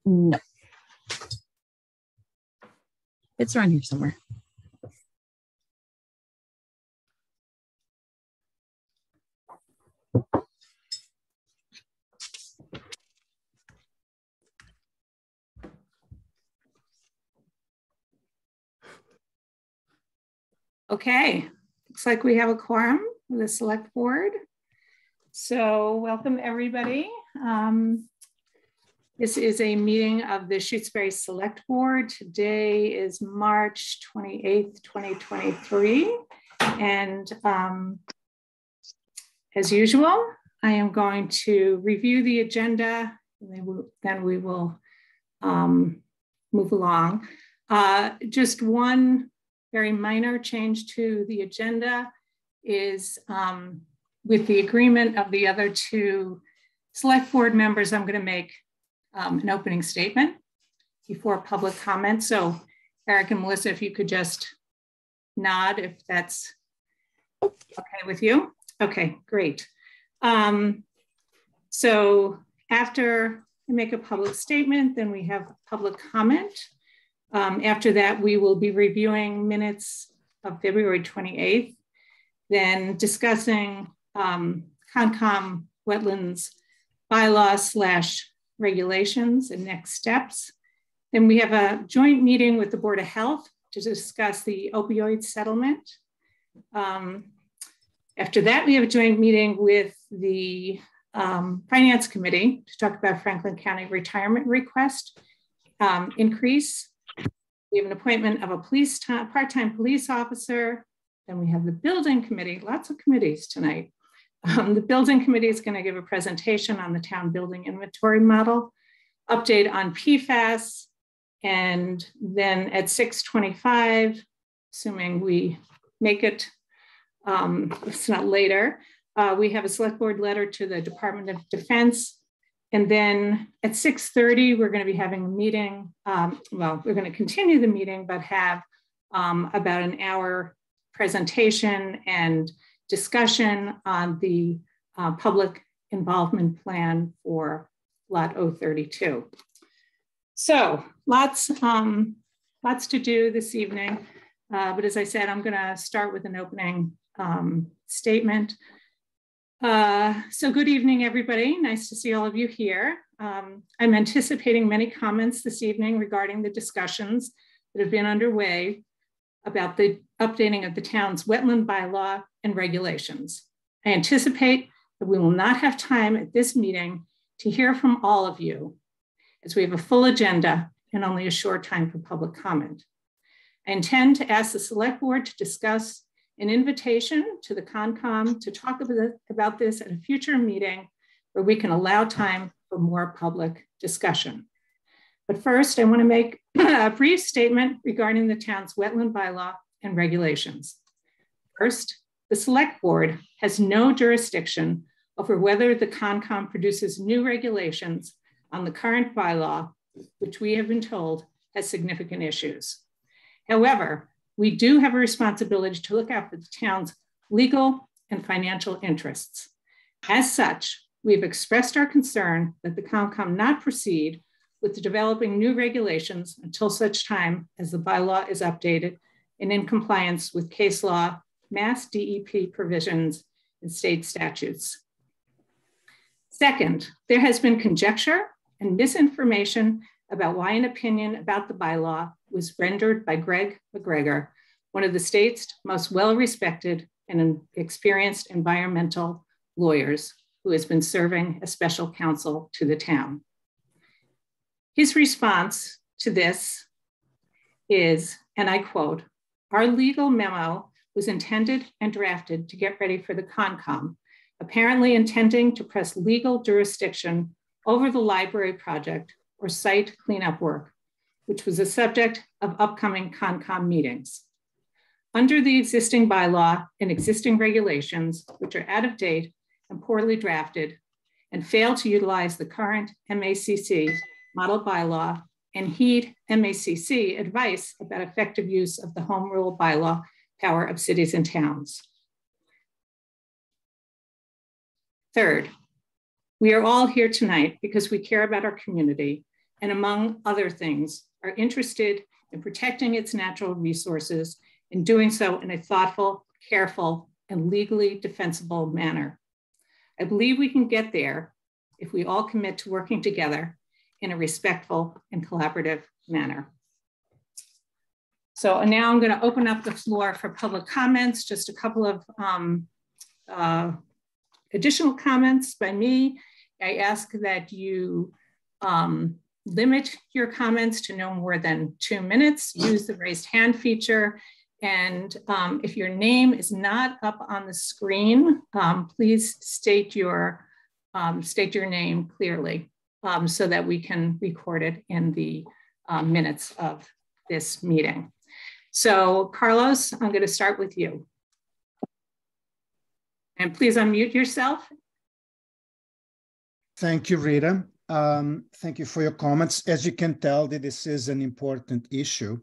No. It's around here somewhere. Okay, looks like we have a quorum with the select board. So welcome everybody. This is a meeting of the Shutesbury Selectboard. Today is March 28th, 2023. And as usual, I am going to review the agenda, and then we will move along. Just one very minor change to the agenda is with the agreement of the other two select board members, I'm going to make an opening statement before public comment. So Eric and Melissa, if you could just nod if that's okay with you. Okay, great. So after I make a public statement, then we have public comment. After that, we will be reviewing minutes of February 28th, then discussing Concom wetlands bylaw / regulations and next steps. Then we have a joint meeting with the Board of Health to discuss the opioid settlement. After that, we have a joint meeting with the Finance Committee to talk about Franklin County retirement request increase. We have an appointment of a part-time police officer. Then we have the Building Committee, lots of committees tonight. The Building Committee is going to give a presentation on the town building inventory model, update on PFAS, and then at 6:25, assuming we make it, it's not later, we have a select board letter to the Department of Defense. And then at 6:30, we're going to be having a meeting. Well, we're going to continue the meeting, but have about an hour presentation and discussion on the public involvement plan for Lot 032. So lots to do this evening. But as I said, I'm going to start with an opening statement. So good evening, everybody. Nice to see all of you here. I'm anticipating many comments this evening regarding the discussions that have been underway about the updating of the town's wetland bylaw and regulations. I anticipate that we will not have time at this meeting to hear from all of you, as we have a full agenda and only a short time for public comment. I intend to ask the select board to discuss an invitation to the Concom to talk about this at a future meeting where we can allow time for more public discussion. But first, I want to make a brief statement regarding the town's wetland bylaw and regulations. First, the select board has no jurisdiction over whether the Concom produces new regulations on the current bylaw, which we have been told has significant issues. However, we do have a responsibility to look out for the town's legal and financial interests. As such, we've expressed our concern that the Concom not proceed with the developing new regulations until such time as the bylaw is updated and in compliance with case law, Mass DEP provisions, and state statutes. Second, there has been conjecture and misinformation about why an opinion about the bylaw was rendered by Greg McGregor, one of the state's most well-respected and experienced environmental lawyers who has been serving as special counsel to the town. His response to this is, and I quote, "Our legal memo was intended and drafted to get ready for the Concom, apparently intending to press legal jurisdiction over the library project or site cleanup work, which was the subject of upcoming Concom meetings. Under the existing bylaw and existing regulations, which are out of date and poorly drafted, and fail to utilize the current MACC model bylaw and heed MACC advice about effective use of the home rule bylaw power of cities and towns. Third, we are all here tonight because we care about our community and, among other things, are interested in protecting its natural resources and doing so in a thoughtful, careful, and legally defensible manner. I believe we can get there if we all commit to working together in a respectful and collaborative manner." So now I'm going to open up the floor for public comments, just a couple of additional comments by me. I ask that you limit your comments to no more than 2 minutes. Use the raised hand feature. And if your name is not up on the screen, please state your name clearly so that we can record it in the minutes of this meeting. So Carlos, I'm going to start with you. And please unmute yourself. Thank you, Rita. Thank you for your comments. As you can tell, this is an important issue.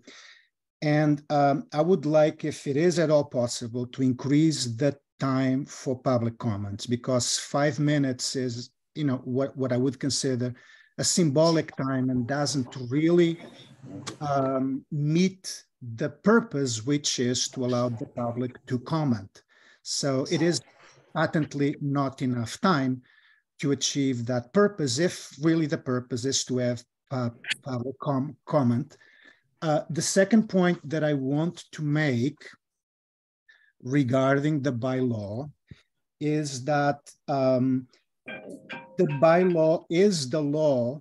And I would like, if it is at all possible, to increase the time for public comments, because 5 minutes is, what I would consider a symbolic time and doesn't really meet the purpose, which is to allow the public to comment. So it is patently not enough time to achieve that purpose, if really the purpose is to have public comment. The second point that I want to make regarding the bylaw is that the bylaw is the law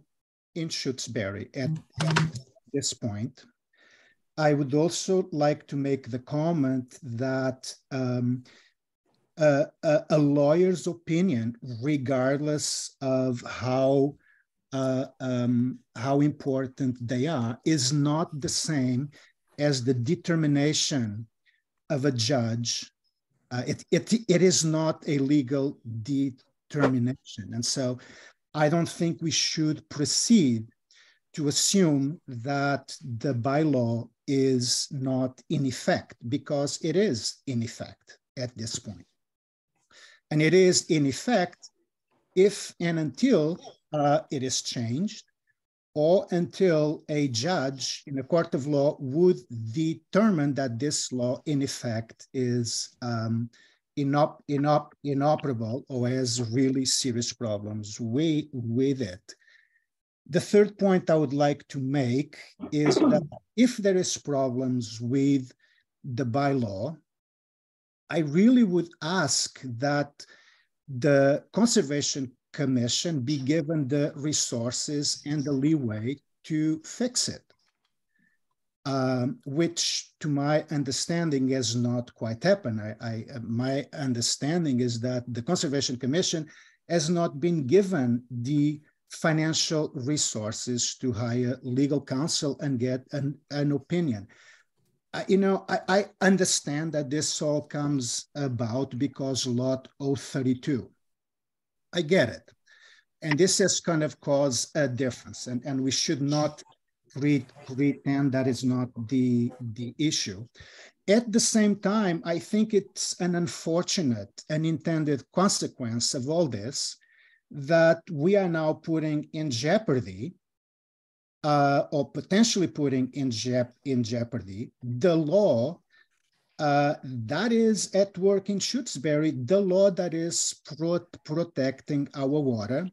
in Shutesbury at this point. I would also like to make the comment that a lawyer's opinion, regardless of how important they are, is not the same as the determination of a judge. It is not a legal determination. And so I don't think we should proceed to assume that the bylaw is not in effect, because it is in effect at this point. And it is in effect if and until it is changed, or until a judge in a court of law would determine that this law in effect is inoperable or has really serious problems with it. The third point I would like to make is that if there is problems with the bylaw, I really would ask that the Conservation Commission be given the resources and the leeway to fix it, which to my understanding has not quite happened. My understanding is that the Conservation Commission has not been given the financial resources to hire legal counsel and get an opinion. I understand that this all comes about because Lot 032. I get it. And this has kind of caused a difference, and we should not pretend that is not the issue. At the same time, I think it's an unfortunate unintended consequence of all this that we are now putting in jeopardy or potentially putting in jeopardy the law that is at work in Shutesbury, the law that is protecting our water.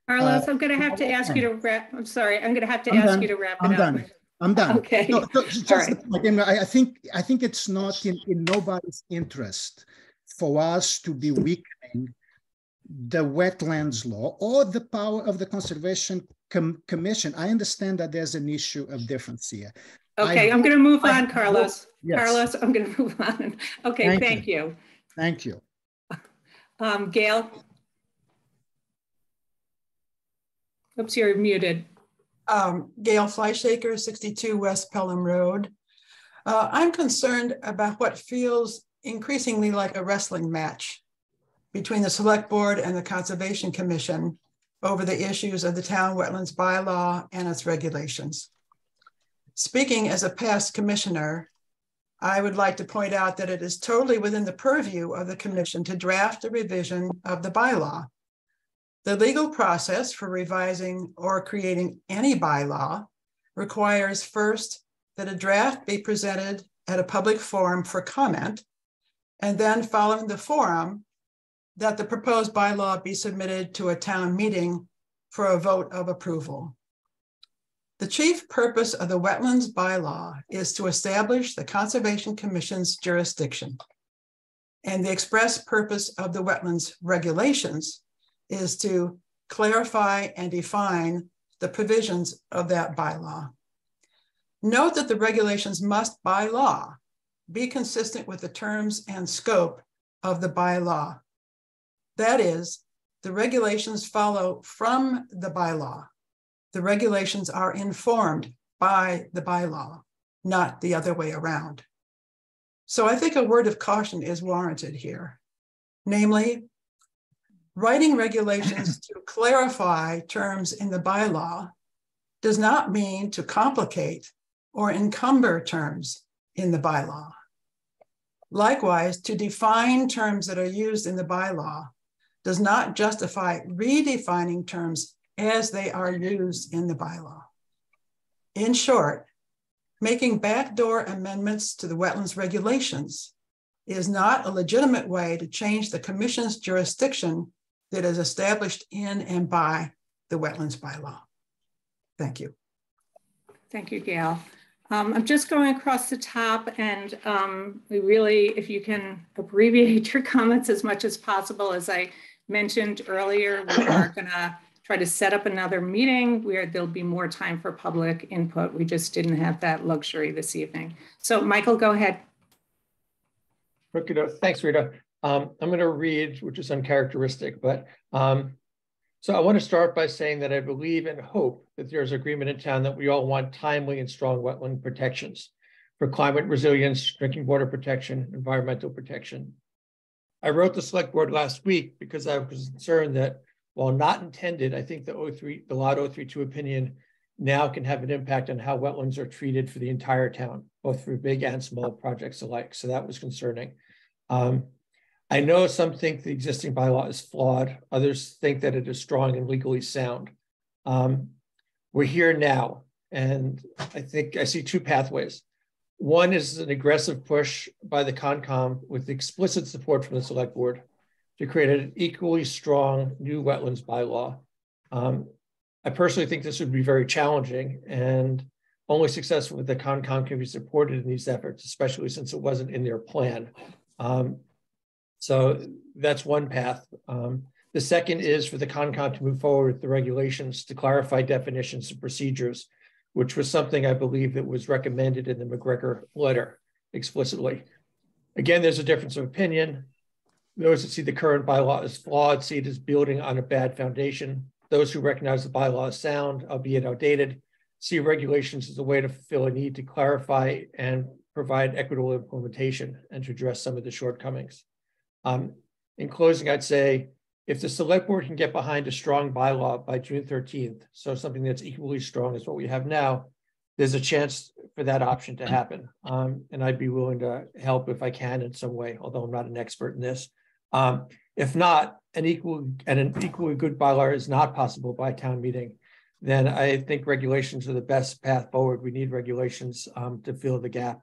Carlos, I'm going to have to ask you to wrap. I'm sorry. I'm going to have to ask you to wrap it up. I'm done. Okay. No, just right. I think it's not in nobody's interest for us to be weakening the wetlands law or the power of the Conservation Commission. I understand that there's an issue of difference here, Okay, I'm going to move on, Carlos. Yes. Carlos, I'm going to move on. Okay, thank you. Thank you. Gail? Oops, you're muted. Gail Fleischhaker, 62 West Pelham Road. I'm concerned about what feels increasingly like a wrestling match between the Select Board and the Conservation Commission over the issues of the town wetlands bylaw and its regulations. Speaking as a past commissioner, I would like to point out that it is totally within the purview of the commission to draft a revision of the bylaw. The legal process for revising or creating any bylaw requires first that a draft be presented at a public forum for comment, and then following the forum, that the proposed bylaw be submitted to a town meeting for a vote of approval. The chief purpose of the wetlands bylaw is to establish the Conservation Commission's jurisdiction. And the express purpose of the wetlands regulations is to clarify and define the provisions of that bylaw. Note that the regulations must, by law, be consistent with the terms and scope of the bylaw. That is, the regulations follow from the bylaw. The regulations are informed by the bylaw, not the other way around. So I think a word of caution is warranted here. Namely, writing regulations to clarify terms in the bylaw does not mean to complicate or encumber terms in the bylaw. Likewise, to define terms that are used in the bylaw does not justify redefining terms as they are used in the bylaw. In short, making backdoor amendments to the wetlands regulations is not a legitimate way to change the commission's jurisdiction that is established in and by the wetlands bylaw. Thank you. Thank you, Gail. I'm just going across the top, and we really, if you can abbreviate your comments as much as possible. As I mentioned earlier, we are going to try to set up another meeting where there'll be more time for public input. We just didn't have that luxury this evening. So Michael, go ahead. Okay, thanks, Rita. I'm going to read, which is uncharacteristic, but so I want to start by saying that I believe and hope that there's agreement in town that we all want timely and strong wetland protections for climate resilience, drinking water protection, environmental protection. I wrote the select board last week because I was concerned that while not intended, I think the Lot 032 opinion now can have an impact on how wetlands are treated for the entire town, both for big and small projects alike. So that was concerning. I know some think the existing bylaw is flawed. Others think that it is strong and legally sound. We're here now, and I think I see two pathways. One is an aggressive push by the Concom with explicit support from the Select Board to create an equally strong new wetlands bylaw. I personally think this would be very challenging, and only successful with the Concom can be supported in these efforts, especially since it wasn't in their plan. So that's one path. The second is for the Concom to move forward with the regulations to clarify definitions and procedures, which was something I believe that was recommended in the McGregor letter explicitly. Again, there's a difference of opinion. Those that see the current bylaw as flawed see it as building on a bad foundation. Those who recognize the bylaw as sound, albeit outdated, see regulations as a way to fulfill a need to clarify and provide equitable implementation and to address some of the shortcomings. In closing, I'd say if the Select Board can get behind a strong bylaw by June 13th, so something that's equally strong as what we have now, there's a chance for that option to happen. And I'd be willing to help if I can in some way, although I'm not an expert in this. If not, an equally good bylaw is not possible by a town meeting, then I think regulations are the best path forward. We need regulations to fill the gap.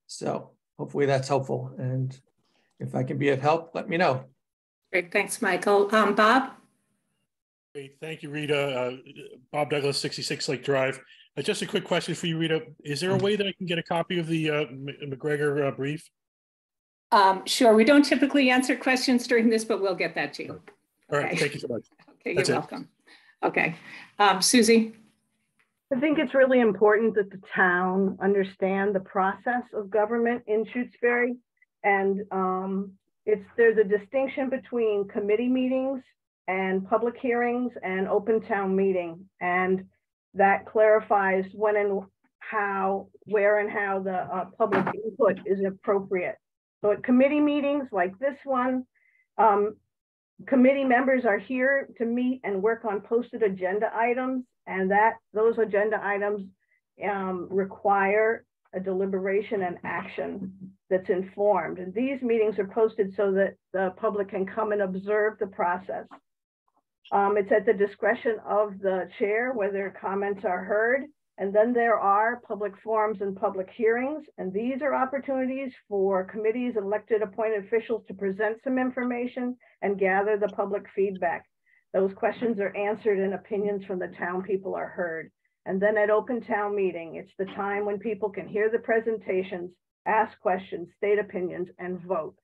So hopefully that's helpful. And if I can be of help, let me know. Great, thanks, Michael. Bob? Great, thank you, Rita. Bob Douglas, 66 Lake Drive. Just a quick question for you, Rita. Is there a way that I can get a copy of the McGregor brief? Sure, we don't typically answer questions during this, but we'll get that to you. All right, thank you so much. Okay, you're welcome. Okay, Susie? I think it's really important that the town understand the process of government in Shutesbury. And there's a distinction between committee meetings and public hearings and open town meeting. And that clarifies when and how, where and how the public input is appropriate. So at committee meetings like this one, committee members are here to meet and work on posted agenda items, and those agenda items require a deliberation and action that's informed. And these meetings are posted so that the public can come and observe the process. It's at the discretion of the chair whether comments are heard. And then there are public forums and public hearings. And these are opportunities for committees and elected appointed officials to present some information and gather the public feedback. Those questions are answered and opinions from the town people are heard. And then at open town meeting, it's the time when people can hear the presentations, ask questions, state opinions, and vote.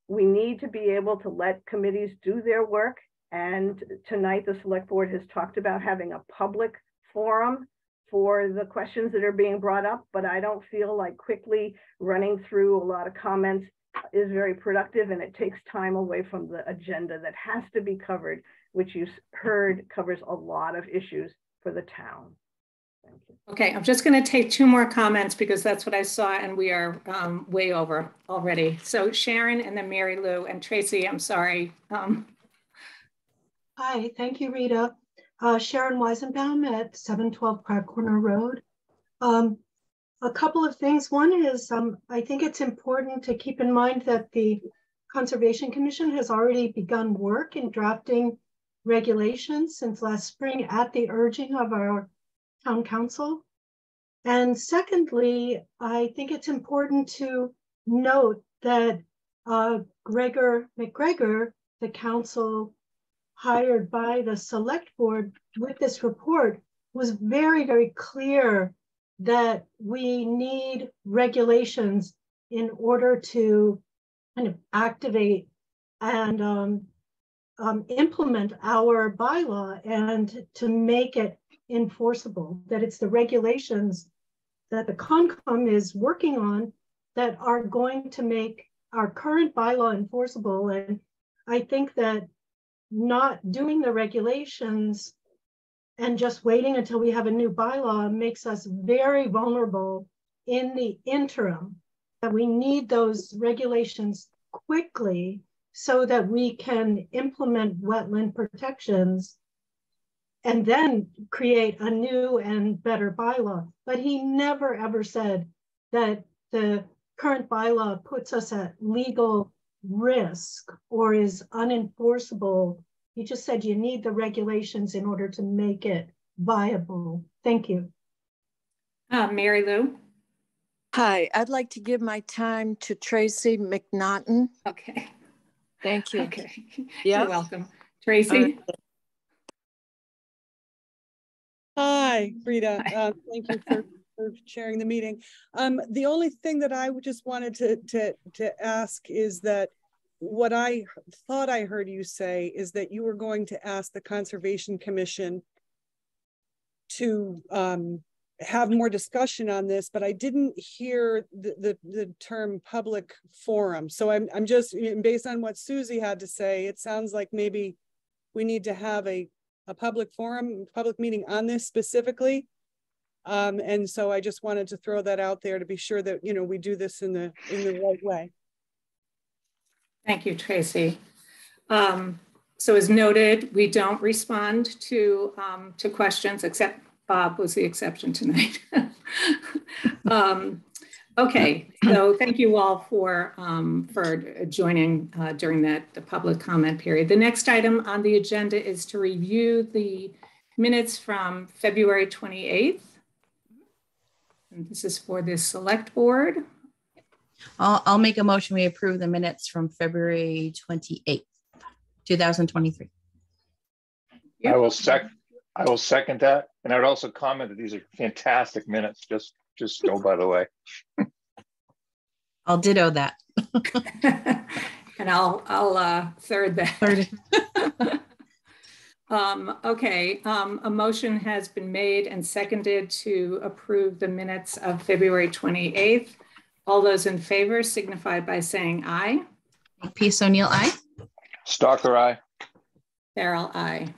We need to be able to let committees do their work. And tonight, the select board has talked about having a public forum for the questions that are being brought up, but I don't feel like quickly running through a lot of comments is very productive, and it takes time away from the agenda that has to be covered, which you heard covers a lot of issues for the town. Thank you. Okay, I'm just going to take 2 more comments because that's what I saw, and we are way over already. So Sharon, and then Mary Lou, and Tracy, I'm sorry. Hi, thank you, Rita. Sharon Weisenbaum at 712 Crab Corner Road. A couple of things. One is I think it's important to keep in mind that the Conservation Commission has already begun work in drafting regulations since last spring at the urging of our town council. And secondly, I think it's important to note that Gregor McGregor, the council hired by the select board with this report, was very, very clear that we need regulations in order to kind of activate and implement our bylaw and to make it enforceable, that it's the regulations that the Concom is working on that are going to make our current bylaw enforceable. And I think that not doing the regulations and just waiting until we have a new bylaw makes us very vulnerable in the interim, that we need those regulations quickly so that we can implement wetland protections and then create a new and better bylaw. But he never ever said that the current bylaw puts us at legal risk or is unenforceable. He just said you need the regulations in order to make it viable. Thank you. Mary Lou. Hi, I'd like to give my time to Tracy McNaughton. Okay. Thank you. Okay. Yeah. You're welcome. Tracy. Hi, Rita. Thank you for chairing the meeting. The only thing that I just wanted to ask is that what I thought I heard you say is that you were going to ask the Conservation Commission to have more discussion on this, but I didn't hear the term public forum. So I'm just, based on what Susie had to say, it sounds like maybe we need to have a public forum, public meeting on this specifically. And so I just wanted to throw that out there to be sure that, you know, we do this in the right way. Thank you, Tracy. So as noted, we don't respond to questions, except Bob was the exception tonight. Okay, so thank you all for joining during the public comment period. The next item on the agenda is to review the minutes from February 28th. And this is for the select board. I'll make a motion. We approve the minutes from February 28th, 2023. Yep. I will second that. And I would also comment that these are fantastic minutes. Just go by the way. I'll ditto that. And I'll third that. Okay, a motion has been made and seconded to approve the minutes of February 28th. All those in favor signify by saying aye. Peace O'Neill, aye. Stalker, aye. Farrell, aye.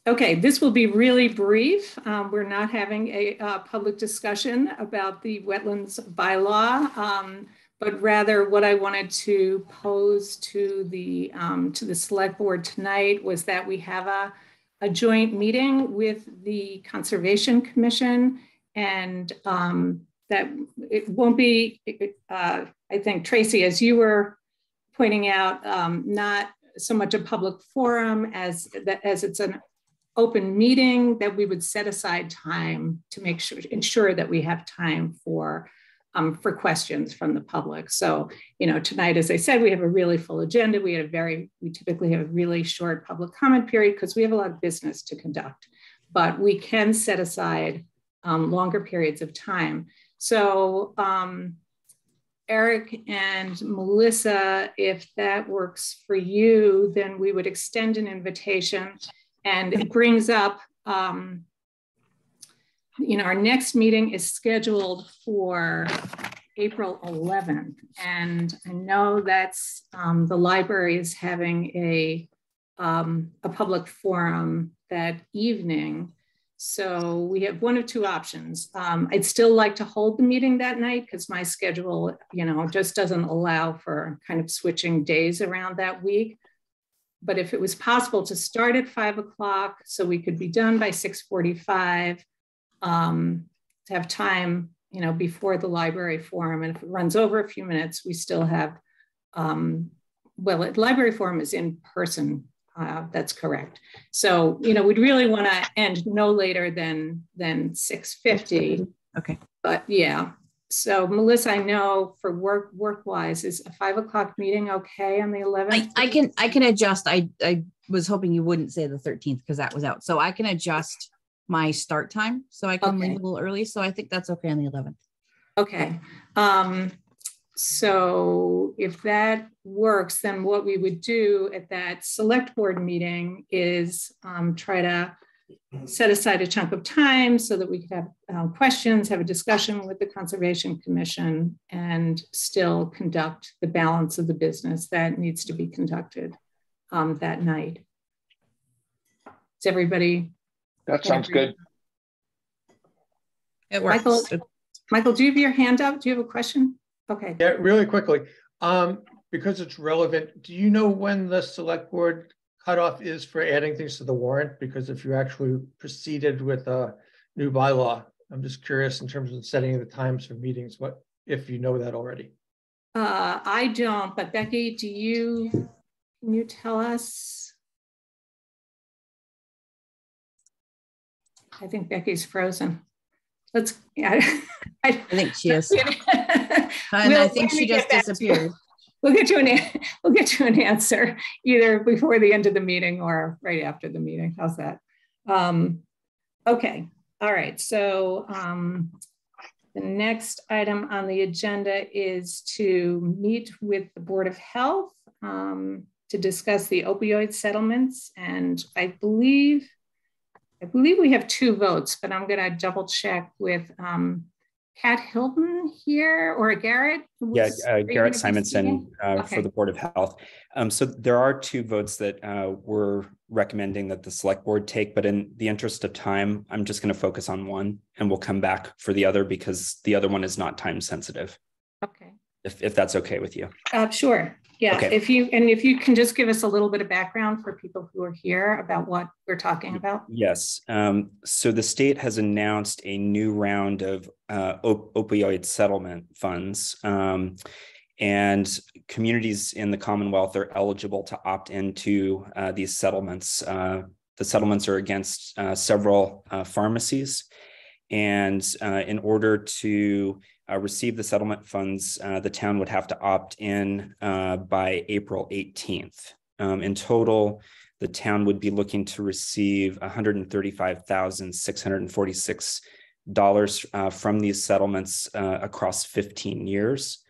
Okay, this will be really brief. We're not having a public discussion about the wetlands bylaw, but rather what I wanted to pose to the select board tonight was that we have a joint meeting with the Conservation Commission, and that it won't be, I think, Tracy, as you were pointing out, not so much a public forum as it's an open meeting, that we would set aside time to ensure that we have time for questions from the public. So, tonight, as I said, we have a really full agenda. We typically have a really short public comment period because we have a lot of business to conduct, but we can set aside longer periods of time. So Eric and Melissa, if that works for you, then we would extend an invitation, and it brings up, our next meeting is scheduled for April 11th. And I know that's the library is having a public forum that evening. So we have one of two options. I'd still like to hold the meeting that night because my schedule, just doesn't allow for kind of switching days around that week. But if it was possible to start at 5 o'clock so we could be done by 6:45, to have time, before the library forum. And if it runs over a few minutes, we still have, the library forum is in person. That's correct. So, we'd really want to end no later than 6:50. Okay. But yeah. So Melissa, I know for work-wise, is a 5 o'clock meeting okay on the 11th? I can adjust. I was hoping you wouldn't say the 13th because that was out. So I can adjust my start time so I can leave a little early. So I think that's okay on the 11th. Okay. So if that works, then what we would do at that select board meeting is try to set aside a chunk of time so that we could have questions, have a discussion with the Conservation Commission, and still conduct the balance of the business that needs to be conducted that night. Is everybody? That sounds good. It works. Michael, do you have your hand up? Do you have a question? Okay. Yeah, really quickly, because it's relevant, do you know when the select board cutoff is for adding things to the warrant? Because if you actually proceeded with a new bylaw, I'm just curious in terms of setting the times for meetings, if you know that already? I don't, but Becky, can you tell us? I think Becky's frozen. I think she is. I think she just disappeared. We'll get you an answer either before the end of the meeting or right after the meeting. How's that? Okay. All right. So the next item on the agenda is to meet with the Board of Health to discuss the opioid settlements. And I believe we have 2 votes, but I'm going to double check with Kat Hilton here, or Garrett? Yeah, Garrett Simonson for the Board of Health. So there are 2 votes that we're recommending that the select board take, but in the interest of time, I'm just going to focus on one and we'll come back for the other because the other one is not time sensitive. Okay. If that's okay with you. Sure. Yeah. Okay. If you can just give us a little bit of background for people who are here about what we're talking about. Yes. So the state has announced a new round of opioid settlement funds, and communities in the Commonwealth are eligible to opt into these settlements. The settlements are against several pharmacies, and in order to receive the settlement funds, the town would have to opt in by April 18th. In total, the town would be looking to receive $135,646 from these settlements across 15 years.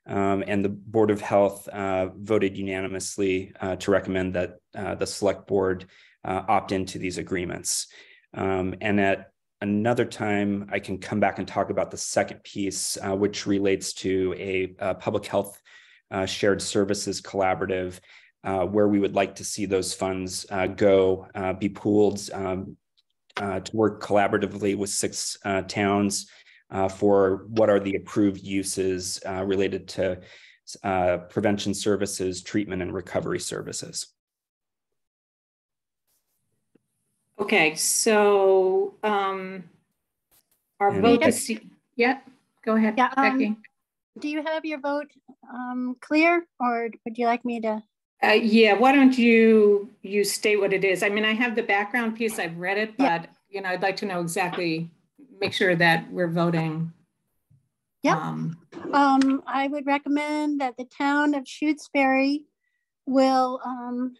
And the Board of Health voted unanimously to recommend that the Select Board opt into these agreements. And at another time, I can come back and talk about the second piece, which relates to a public health shared services collaborative, where we would like to see those funds be pooled to work collaboratively with 6 towns for what are the approved uses related to prevention services, treatment, and recovery services. Okay, so our vote is, yeah, go ahead, yeah, Becky. Do you have your vote clear, or would you like me to? Yeah, why don't you state what it is? I mean, I have the background piece, I've read it, but you know, I'd like to know exactly, make sure that we're voting. Yep. I would recommend that the town of Shutesbury will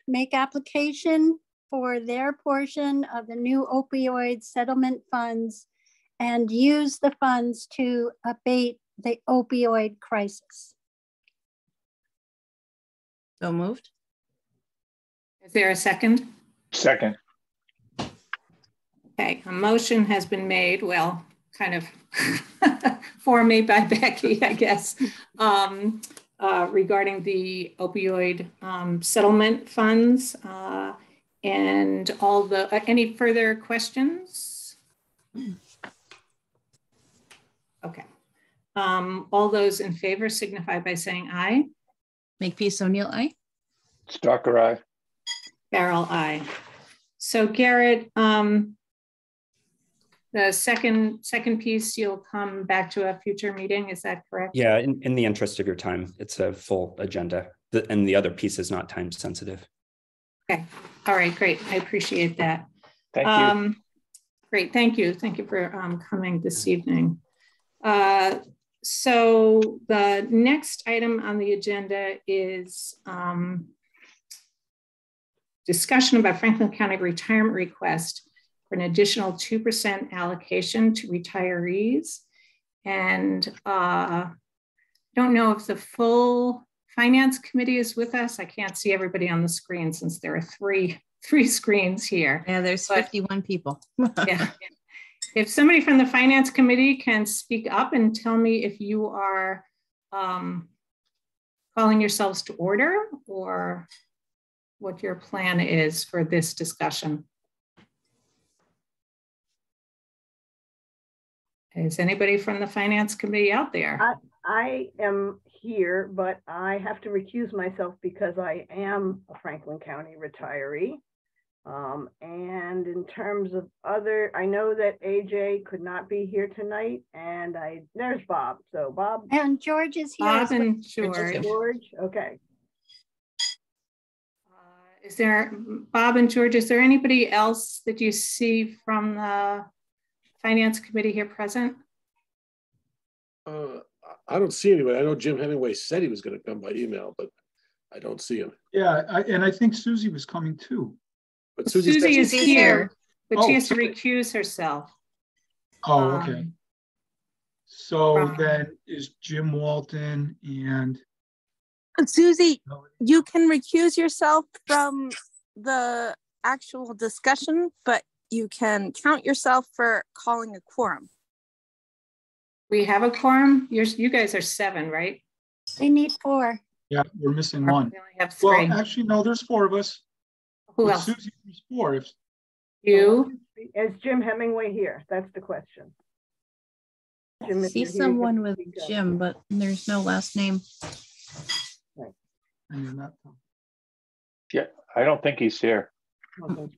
make application for their portion of the new opioid settlement funds and use the funds to abate the opioid crisis. So moved. Is there a second? Second. Okay, a motion has been made, well, kind of for me by Becky, I guess, regarding the opioid settlement funds. And all the, any further questions? Okay. All those in favor signify by saying aye. Makepeace O'Neill, aye. Stalker, aye. Farrell, aye. So Garrett, the second piece, you'll come back to a future meeting, is that correct? Yeah, in the interest of your time, it's a full agenda, and the other piece is not time sensitive. Okay, all right, great, I appreciate that. Thank you. Great, thank you for coming this evening. So the next item on the agenda is discussion about Franklin County retirement request for an additional 2% allocation to retirees. And I don't know if the full finance committee is with us. I can't see everybody on the screen since there are three screens here. Yeah, there's 51 people. Yeah. If somebody from the finance committee can speak up and tell me if you are calling yourselves to order or what your plan is for this discussion. Is anybody from the finance committee out there? I am here, but I have to recuse myself because I am a Franklin County retiree. And in terms of other, I know that AJ could not be here tonight, and there's Bob. So Bob. And George is here. Bob and George. George, okay. Is there, Bob and George, is there anybody else that you see from the finance committee here present? I don't see anybody. I know Jim Hemingway said he was going to come by email, but I don't see him. Yeah, and I think Susie was coming too. But Susie is here, but she has to recuse herself. Oh, okay. So then is Jim Walton and Susie, you can recuse yourself from the actual discussion, but you can count yourself for calling a quorum. We have a quorum? You guys are 7, right? They need 4. Yeah, we're missing 1. We only have 3. Well, actually, no, there's 4 of us. Who else? Susie, there's 4. You? Is Jim Hemingway here? That's the question. I see someone with Jim, but there's no last name. Right. Yeah, I don't think he's here. Okay.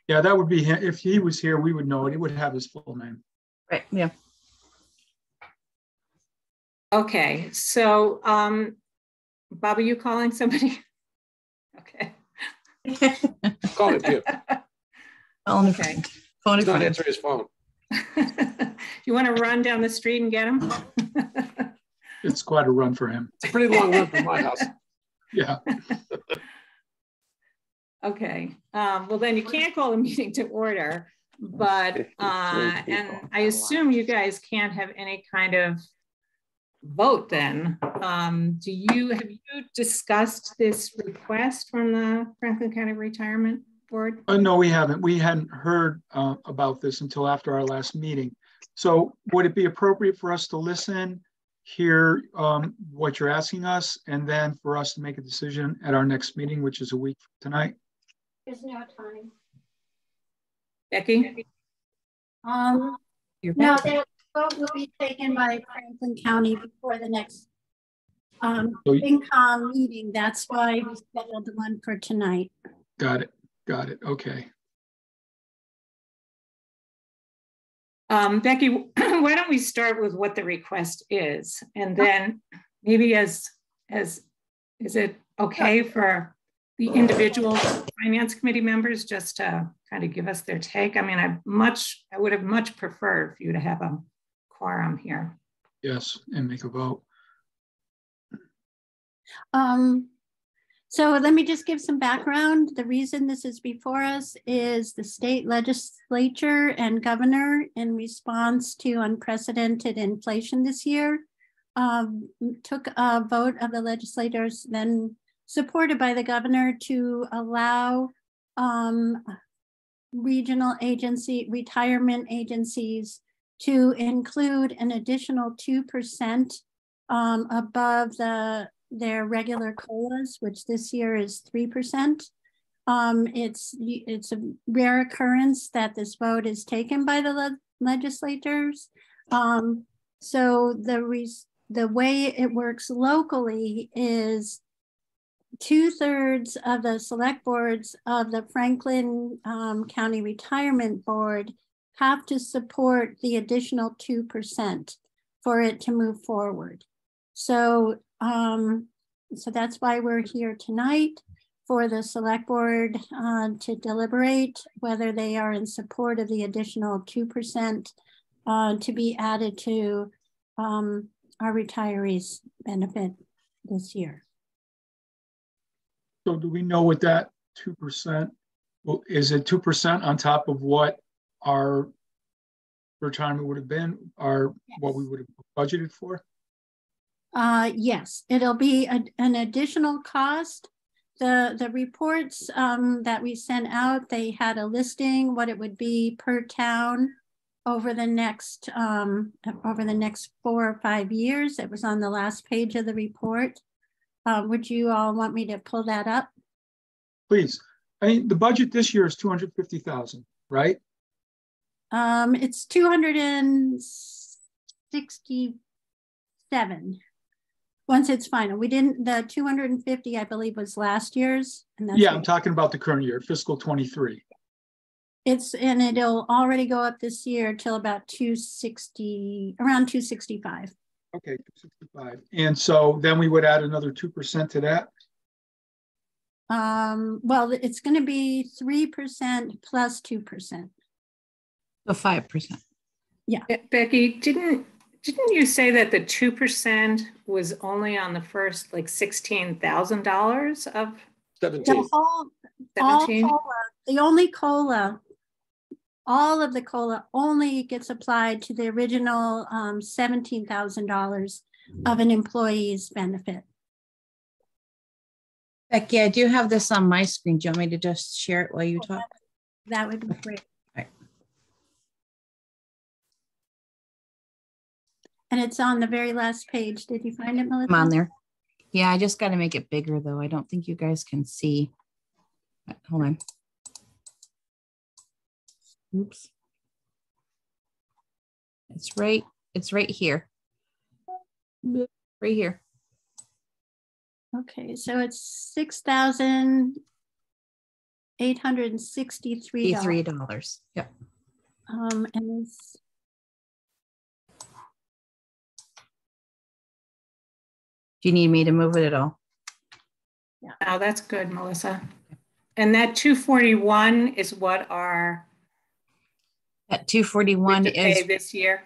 Yeah, that would be him. If he was here, we would know it. He would have his full name. Right, yeah. Okay, so Bob, are you calling somebody? Okay. Call him too. Okay. He's not answering his phone. You want to run down the street and get him? It's quite a run for him. It's a pretty long run from my house. Yeah. Okay. Well, then you can't call the meeting to order, but and I assume you guys can't have any kind of vote then. Have you discussed this request from the Franklin County Retirement Board? No, we haven't. We hadn't heard about this until after our last meeting. So would it be appropriate for us to listen, hear what you're asking us, and then for us to make a decision at our next meeting, which is a week from tonight? There's no time. Becky? No, the vote will be taken by Franklin County before the next FinCom meeting. That's why we scheduled the one for tonight. Got it. Got it. Okay. Becky, why don't we start with what the request is, and then maybe is it okay for the individual finance committee members just to kind of give us their take? I mean, I would have much preferred for you to have a quorum here. Yes, and make a vote. So let me just give some background. The reason this is before us is the state legislature and governor, in response to unprecedented inflation this year, took a vote of the legislators, then supported by the governor, to allow regional retirement agencies to include an additional 2% above their regular COLAs, which this year is 3%. It's a rare occurrence that this vote is taken by the legislators. So the way it works locally is 2/3 of the select boards of the Franklin County Retirement Board have to support the additional 2% for it to move forward. So that's why we're here tonight, for the select board to deliberate whether they are in support of the additional 2% to be added to our retirees' benefit this year. So do we know what that 2%, well, is it 2% on top of what our retirement would have been, or yes, what we would have budgeted for? Yes, it'll be an additional cost. The reports that we sent out, they had a listing what it would be per town over the next 4 or 5 years. It was on the last page of the report. Would you all want me to pull that up? Please. I mean, the budget this year is $250,000, right? It's 267. Once it's final. We didn't, the 250, I believe, was last year's. And that's, yeah, I'm talking about the current year, fiscal 23. And it'll already go up this year till about 260, around 265. Okay, 265. And so then we would add another 2% to that? Well, it's going to be 3% plus 2%. So 5%. Yeah. Becky, didn't you say that the 2% was only on the first like $16,000 of 17? The only COLA, all of the COLA only gets applied to the original $17,000 of an employee's benefit. Becky, I do have this on my screen. Do you want me to just share it while you talk? That would be great. And it's on the very last page. Did you find it, Melissa? I'm on there. Yeah, I just got to make it bigger, though. I don't think you guys can see. Hold on. Oops. It's right here. Right here. Okay, so it's $6,863. Yep. And it's do you need me to move it at all? Yeah. Oh, that's good, Melissa. And that 241 is what our that 241 is this year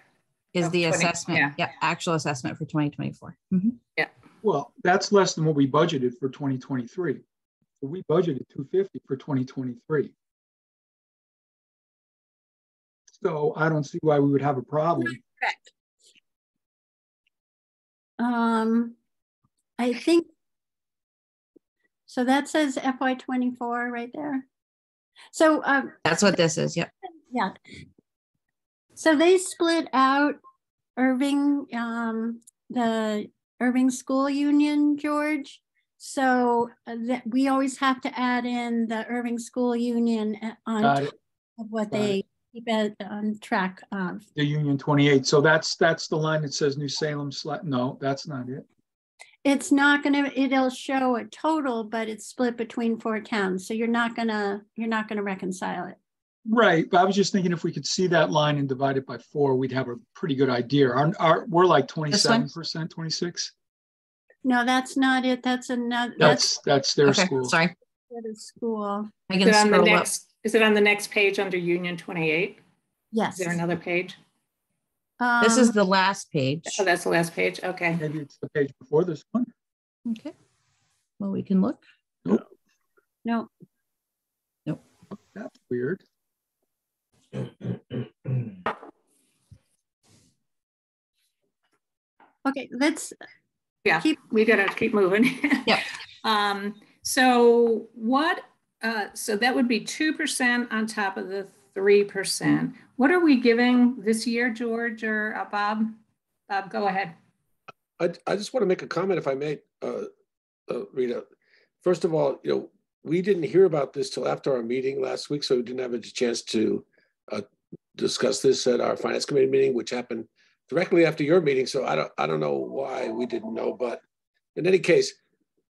is the assessment. Yeah, actual assessment for 2024. Mm-hmm. Yeah. Well, that's less than what we budgeted for 2023. So we budgeted 250 for 2023. So I don't see why we would have a problem. Correct. I think, so that says FY24 right there. So that's what this is. Yep. Yeah. So they split out Irving, the Irving School Union, George. So that we always have to add in the Irving School Union on top of what they keep on track of. The Union 28. So that's the line that says New Salem. No, that's not it. It's not gonna. It'll show a total, but it's split between 4 towns. So you're not gonna reconcile it. Right, but I was just thinking if we could see that line and divide it by 4, we'd have a pretty good idea. We're like 27%, 26. No, that's not it. That's another. That's their okay, school. Sorry. School. I can scroll up. Is it on the next page under Union 28? Yes. Is there another page? This is the last page. Oh, that's the last page. Okay. Maybe it's the page before this one. Okay. Well, we can look. Nope. No. Nope. That's weird. Okay, let's. Yeah, we gotta keep moving. Yep. So what? So that would be 2% on top of the 3%. What are we giving this year, George or Bob? Bob, go ahead. I just want to make a comment, if I may, Rita. First of all, we didn't hear about this till after our meeting last week, so we didn't have a chance to discuss this at our finance committee meeting, which happened directly after your meeting. So I don't know why we didn't know, but in any case,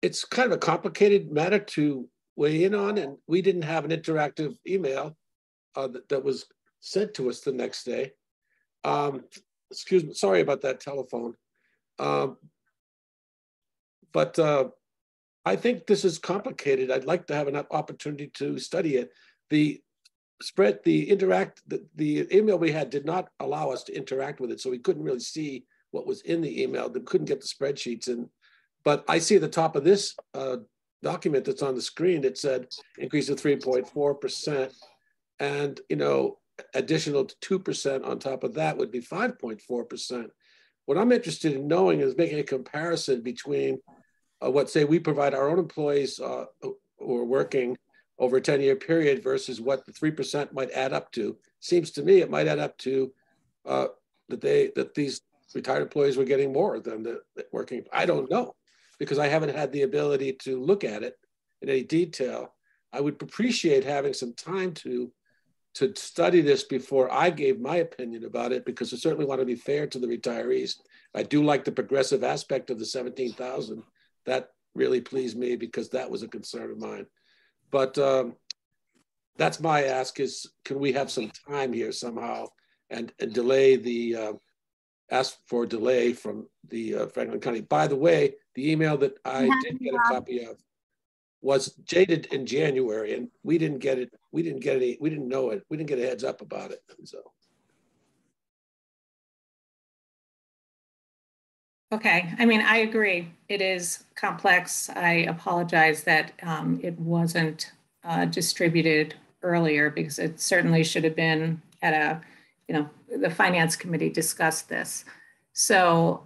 it's kind of a complicated matter to weigh in on, and we didn't have an interactive email that was sent to us the next day. Excuse me, sorry about that telephone. But I think this is complicated. I'd like to have an opportunity to study it. The email we had did not allow us to interact with it, so we couldn't really see what was in the email. We couldn't get the spreadsheets in. But I see at the top of this document that's on the screen, it said increase of 3.4%, and additional to 2% on top of that would be 5.4%. What I'm interested in knowing is making a comparison between what, say, we provide our own employees who are working over a 10-year period versus what the 3% might add up to. Seems to me it might add up to that these retired employees were getting more than the working. I don't know, because I haven't had the ability to look at it in any detail. I would appreciate having some time to study this before I gave my opinion about it, because I certainly want to be fair to the retirees. I do like the progressive aspect of the 17,000. That really pleased me, because that was a concern of mine. But that's my ask, is can we have some time here somehow and delay the, ask for a delay from the Franklin County. By the way, the email that I did get a copy of was dated in January, and we didn't get it. We didn't get any, we didn't know it. We didn't get a heads up about it, so. Okay, I mean, I agree. It is complex. I apologize that it wasn't distributed earlier, because it certainly should have been at a, the finance committee discussed this. So,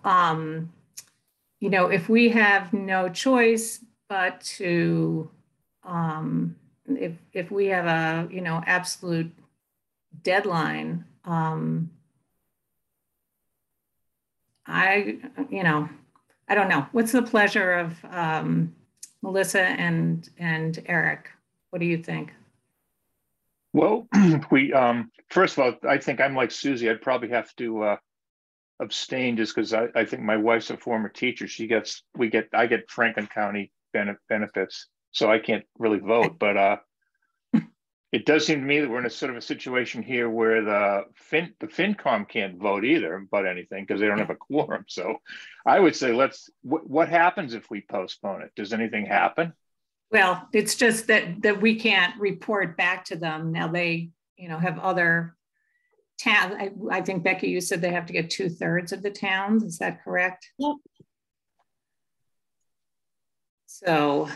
if we have no choice but to, if we have a, absolute deadline, I don't know. What's the pleasure of Melissa and Eric? What do you think? Well, first of all, I think I'm like Susie. I'd probably have to abstain, just because I think my wife's a former teacher. I get Franklin County benefits, so I can't really vote. But it does seem to me that we're in a sort of a situation here where the FinCom can't vote either about anything, because they don't have a quorum. So I would say what happens if we postpone it? Does anything happen? Well, it's just that we can't report back to them. Now they, have other towns. I think, Becky, you said they have to get 2/3 of the towns. Is that correct? Yep. So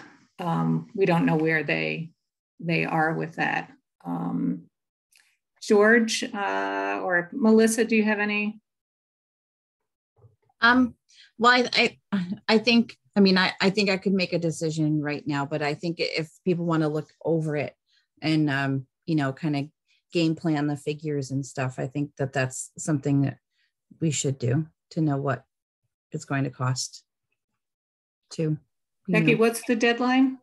we don't know where they are with that. George or Melissa, do you have any? Well, I think, I mean, I think I could make a decision right now, but I think if people want to look over it and, you know, kind of game plan the figures and stuff, I think that that's something that we should do to know what it's going to cost too. Becky, what's the deadline?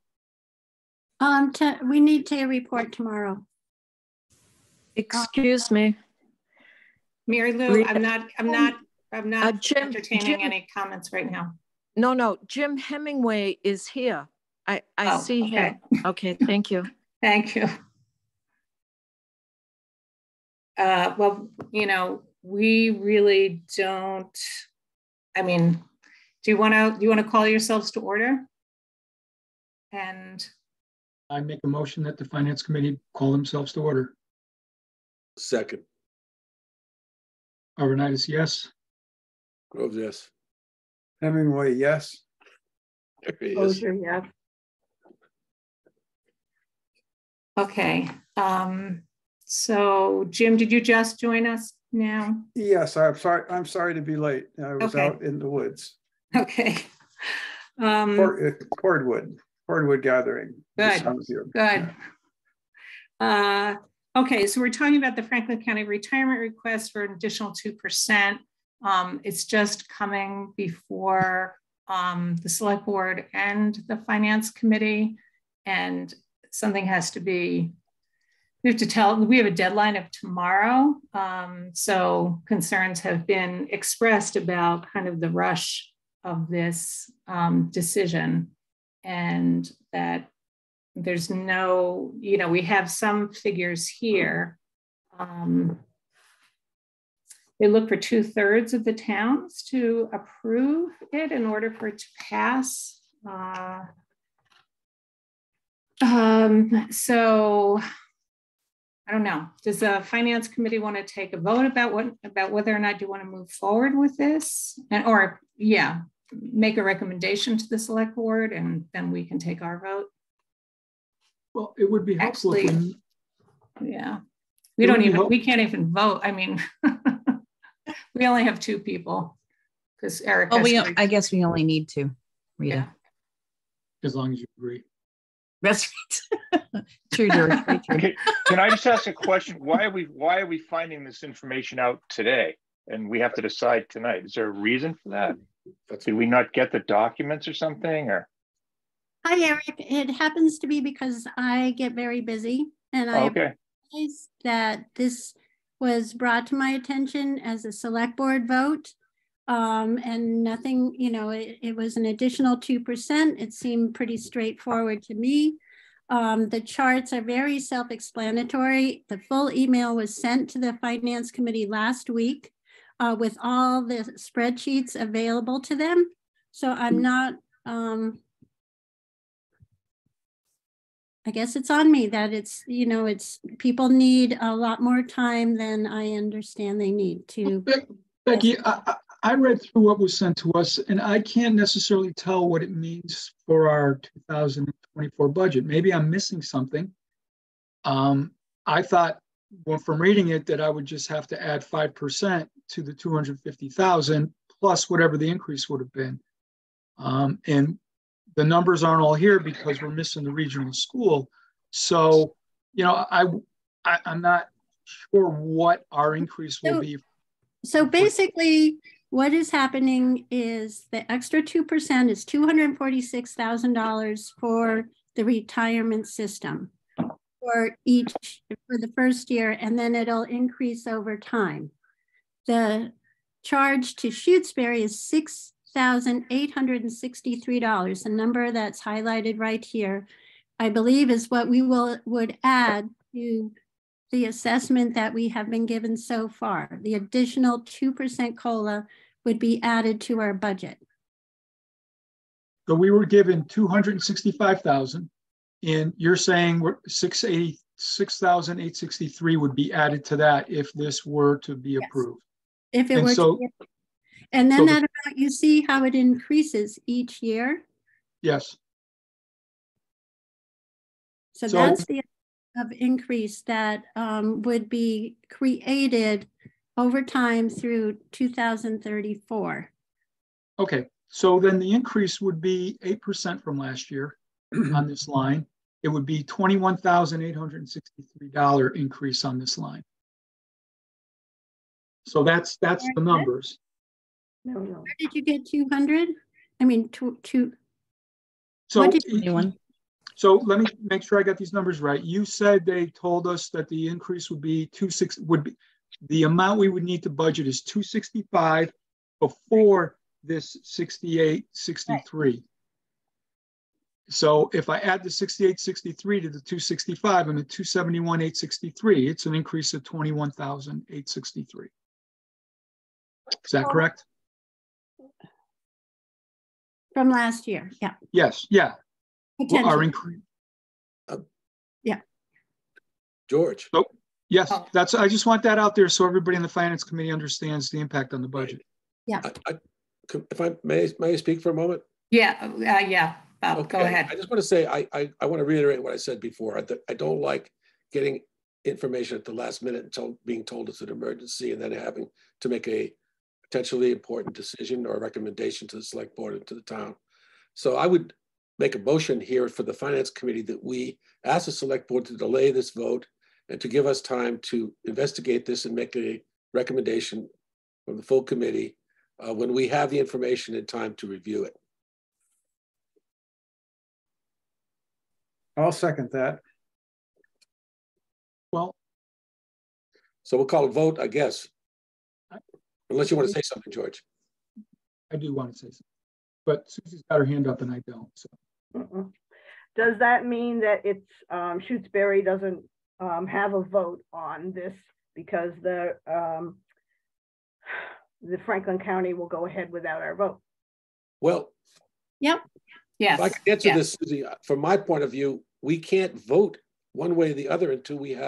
We need to report tomorrow. Excuse me. Mary Lou, I'm not entertaining Jim, any comments right now. No, Jim Hemingway is here. I see him. Okay, thank you. Thank you. Well, you know, we really don't, I mean, do you want to call yourselves to order? And I make a motion that the Finance Committee call themselves to order. Second. Arvanitis, yes. Groves, yes. Hemingway, yes. Closure, yes. okay. So Jim, did you just join us now? Yes, I'm sorry to be late. I was out in the woods. Okay. Cordwood gathering. Good. Okay, so we're talking about the Franklin County retirement request for an additional 2%. It's just coming before the select board and the finance committee, and something has to be, we have a deadline of tomorrow. So concerns have been expressed about kind of the rush of this decision, and that there's no, you know, we have some figures here. They look for 2/3 of the towns to approve it in order for it to pass. So I don't know. Does the finance committee want to take a vote about whether or not you want to move forward with this, or make a recommendation to the select board, and then we can take our vote? Well, it would be helpful. Actually, we can't even vote. I mean, we only have 2 people because Eric. Oh, I guess we only need 2, Rita. Yeah. As long as you agree. That's right. True, George. Okay. Can I just ask a question? Why are we finding this information out today, and we have to decide tonight? Is there a reason for that? Did we not get the documents or something? Or Hi, Eric. It happens to be because I get very busy, and I realize that this was brought to my attention as a select board vote, and nothing, you know, it was an additional 2%. It seemed pretty straightforward to me. The charts are very self-explanatory. The full email was sent to the Finance Committee last week with all the spreadsheets available to them. So I'm not, I guess it's on me that it's, you know, it's, people need a lot more time than I understand they need to. Becky, I read through what was sent to us, and I can't necessarily tell what it means for our 2024 budget. Maybe I'm missing something. I thought, well, from reading it, that I would just have to add 5% to the 250,000 plus whatever the increase would have been. And the numbers aren't all here because we're missing the regional school. So, you know, I'm not sure what our increase will be. So basically, what is happening is the extra 2% is $246,000 for the retirement system for the first year, and then it'll increase over time. The charge to Shutesbury is $6,863. The number that's highlighted right here, I believe, is what we would add to the assessment that we have been given so far. The additional 2% COLA would be added to our budget. So we were given 265,000, and you're saying 6,863 would be added to that if this were to be approved. If it were to be approved. And then that amount, you see how it increases each year? Yes. So that's the of increase that would be created over time through 2034. Okay, so then the increase would be 8% from last year on this line. It would be $21,863 increase on this line. So that's the numbers. No. Where did you get 200? I mean, two. So, what did you, so let me make sure I got these numbers right. You said they told us that the increase would be the amount we would need to budget is 265 before this 6863. Right. So if I add the 6863 to the 265, I'm at 271,863. It's an increase of 21,863. Is that correct? From last year, yeah. Yes, yeah. Our increase. Yeah. George. Oh, yes, that's. I just want that out there so everybody in the finance committee understands the impact on the budget. Yeah. If I may I speak for a moment? Yeah, yeah. Bob, okay. Go ahead. I just want to say I want to reiterate what I said before. I don't like getting information at the last minute until being told it's an emergency and then having to make a potentially important decision or a recommendation to the select board and to the town. So I would make a motion here for the finance committee that we ask the select board to delay this vote and to give us time to investigate this and make a recommendation from the full committee when we have the information and time to review it. I'll second that. Well, so we'll call a vote, I guess. Unless you want to say something, George. I do want to say something, but Susie's got her hand up and I don't. So. Does that mean that it's Shutesbury doesn't have a vote on this because the Franklin County will go ahead without our vote? Well, yep. Yes. If I can answer this, Susie, from my point of view, we can't vote one way or the other until we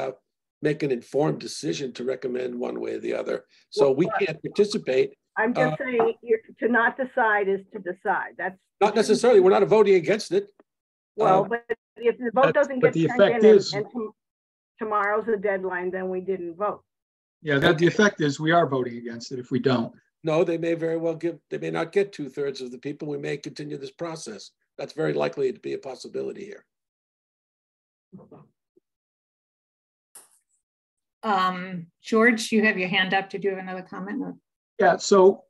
make an informed decision to recommend one way or the other. So we can't participate. I'm just saying to not decide is to decide. That's not necessarily. We're not voting against it. Well, but if the vote doesn't get turned in and tomorrow's the deadline, then we didn't vote. Yeah, the effect is we are voting against it if we don't. No, they may very well they may not get 2/3 of the people. We may continue this process. That's very likely to be a possibility here. George, you have your hand up. Did you have another comment? Or? Yeah, so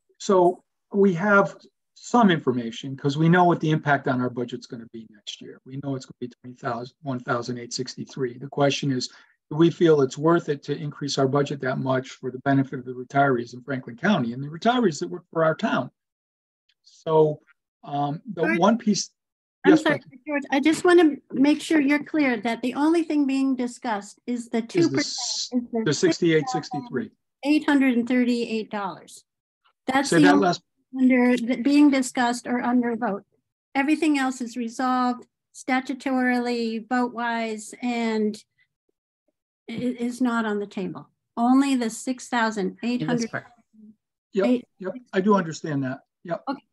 we have some information because we know what the impact on our budget is going to be next year. We know it's going to be 1,863. The question is, do we feel it's worth it to increase our budget that much for the benefit of the retirees in Franklin County and the retirees that work for our town? So the one piece. I'm sorry, George, I just want to make sure you're clear that the only thing being discussed is the 2%. The 6863. $838. That's Say that last under being discussed or under vote. Everything else is resolved statutorily, vote-wise, and it is not on the table. Only the 6,800. Yep, I do understand that. Yep. Okay.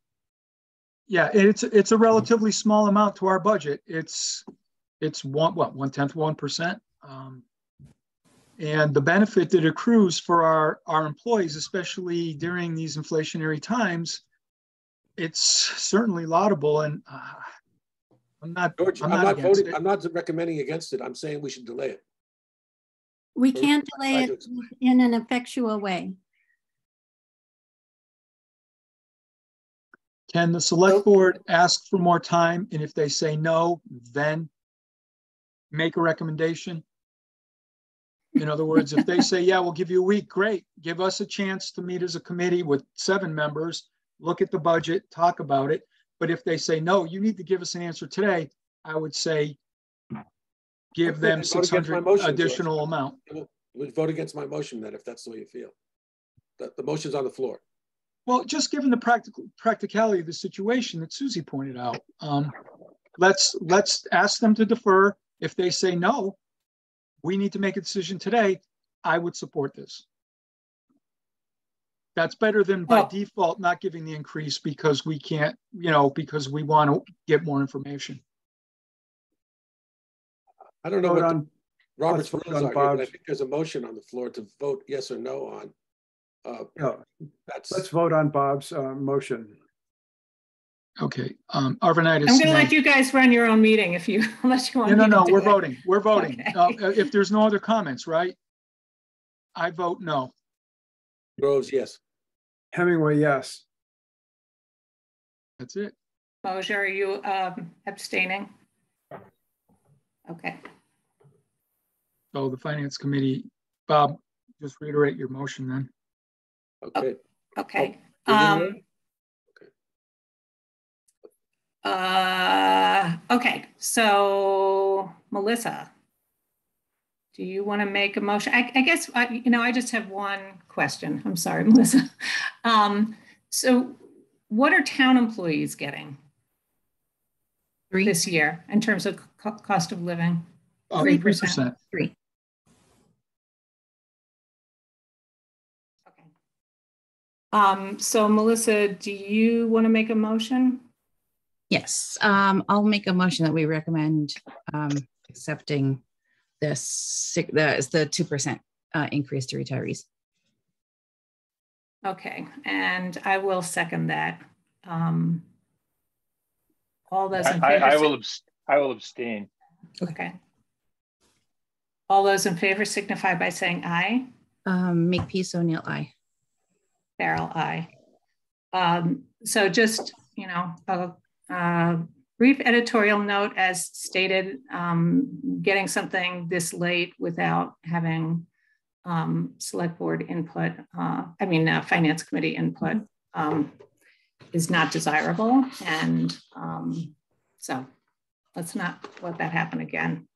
Yeah, it's a relatively small amount to our budget. It's 1/10 of 1%, and the benefit that accrues for our employees, especially during these inflationary times, it's certainly laudable. And I'm not recommending against it. I'm saying we should delay it. We can't delay it in an effectual way. Can the select board ask for more time? And if they say no, then make a recommendation? In other words, if they say, yeah, we'll give you a week, great. Give us a chance to meet as a committee with 7 members, look at the budget, talk about it. But if they say, no, you need to give us an answer today, I would say, give them 600 additional amount. We'll vote against my motion then, if that's the way you feel. The motion's on the floor. Well, just given the practicality of the situation that Susie pointed out, let's ask them to defer. If they say no, we need to make a decision today. I would support this. That's better than by default not giving the increase because we can't, because we want to get more information. I don't know what Robert's rules are here, but I think there's a motion on the floor to vote yes or no on. Let's vote on Bob's motion. Okay, Arvanitis. I'm going to let you guys run your own meeting if you, unless you want to. No, we're voting. We're voting. Okay. If there's no other comments, right? I vote no. Groves, yes. Hemingway, yes. That's it. Mosier, are you abstaining? Okay. So the Finance Committee, Bob, just reiterate your motion then. Okay. Okay. Okay, so Melissa, do you want to make a motion? I guess, I just have one question. I'm sorry, Melissa. So what are town employees getting this year in terms of cost of living? 3%. 3%. Okay. So Melissa, do you want to make a motion? Yes, I'll make a motion that we recommend accepting the 2% increase to retirees. Okay, and I will second that. All those in favor? I will abstain. Okay. All those in favor signify by saying aye. Makepeace O'Neill, aye. Farrell, aye. So just, brief editorial note as stated, getting something this late without having select board input, finance committee input is not desirable. And so let's not let that happen again.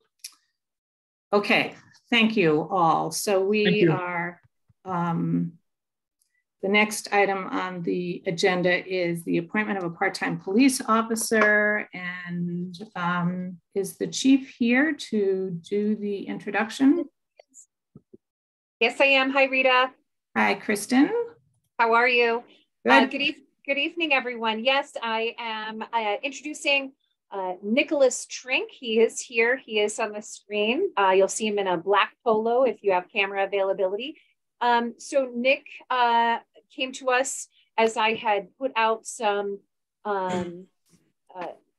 Okay, thank you all. So we are, the next item on the agenda is the appointment of a part-time police officer. And is the chief here to do the introduction? Yes, I am. Hi, Rita. Hi, Kristen. How are you? Good. Good evening, everyone. Yes, I am introducing Nicholas Trink. He is here. He is on the screen. You'll see him in a black polo if you have camera availability. So Nick came to us as I had put out some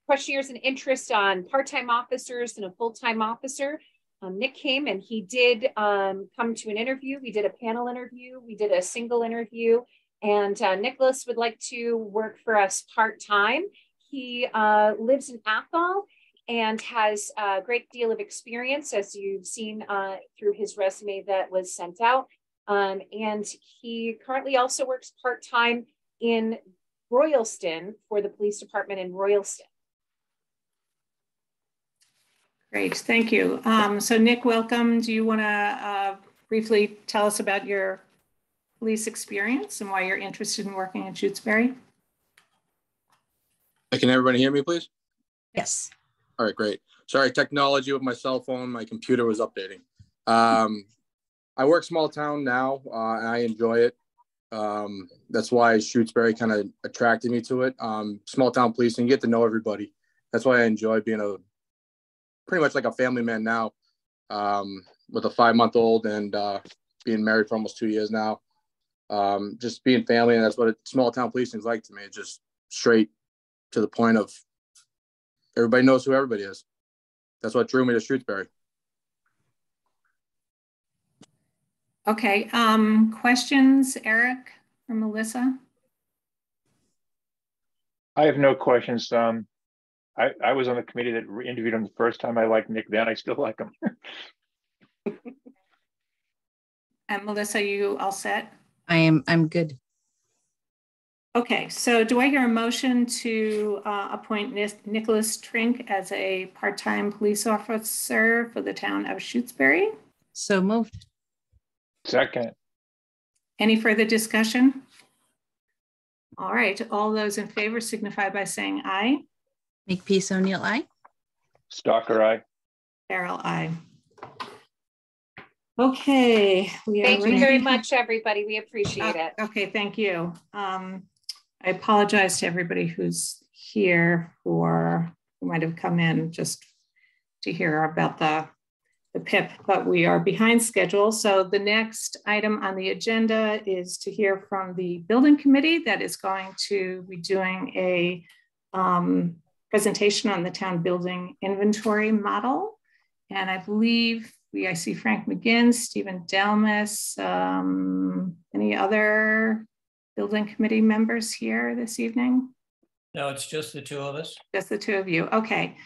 questionnaires and interest on part-time officers and a full-time officer. Nick came and he did come to an interview. We did a panel interview. We did a single interview. And Nicholas would like to work for us part-time. He lives in Athol and has a great deal of experience, as you've seen through his resume that was sent out. And he currently also works part-time in Royalston for the police department in Royalston. Great, thank you. So Nick, welcome. Do you want to briefly tell us about your police experience and why you're interested in working in Shutesbury? Can everybody hear me, please? Yes. All right, great. Sorry, technology with my cell phone, my computer was updating. I work small town now, and I enjoy it. That's why Shutesbury kind of attracted me to it. Small town policing, you get to know everybody. That's why I enjoy being pretty much like a family man now, with a 5-month-old and being married for almost 2 years now. Just being family, and that's what small town policing is like to me. It's just straight to the point of everybody knows who everybody is. That's what drew me to Shutesbury. Okay, questions, Eric or Melissa? I have no questions. I was on the committee that interviewed him the first time. I liked Nick then. I still like him. And Melissa, you all set? I'm good. Okay, so do I hear a motion to appoint Nicholas Trink as a part-time police officer for the town of Shutesbury? So moved. Second. Any further discussion? All right, all those in favor signify by saying aye. Makepeace O'Neill, aye. Stalker, aye. Farrell, aye. Okay. Thank you very much, everybody. We appreciate it. Okay, thank you. I apologize to everybody who's here who might have come in just to hear about the PIP, but we are behind schedule. So the next item on the agenda is to hear from the building committee that is going to be doing a presentation on the town building inventory model. And I believe I see Frank McGinn, Stephen Delmas, any other building committee members here this evening? No, it's just the two of us. Just the two of you. Okay.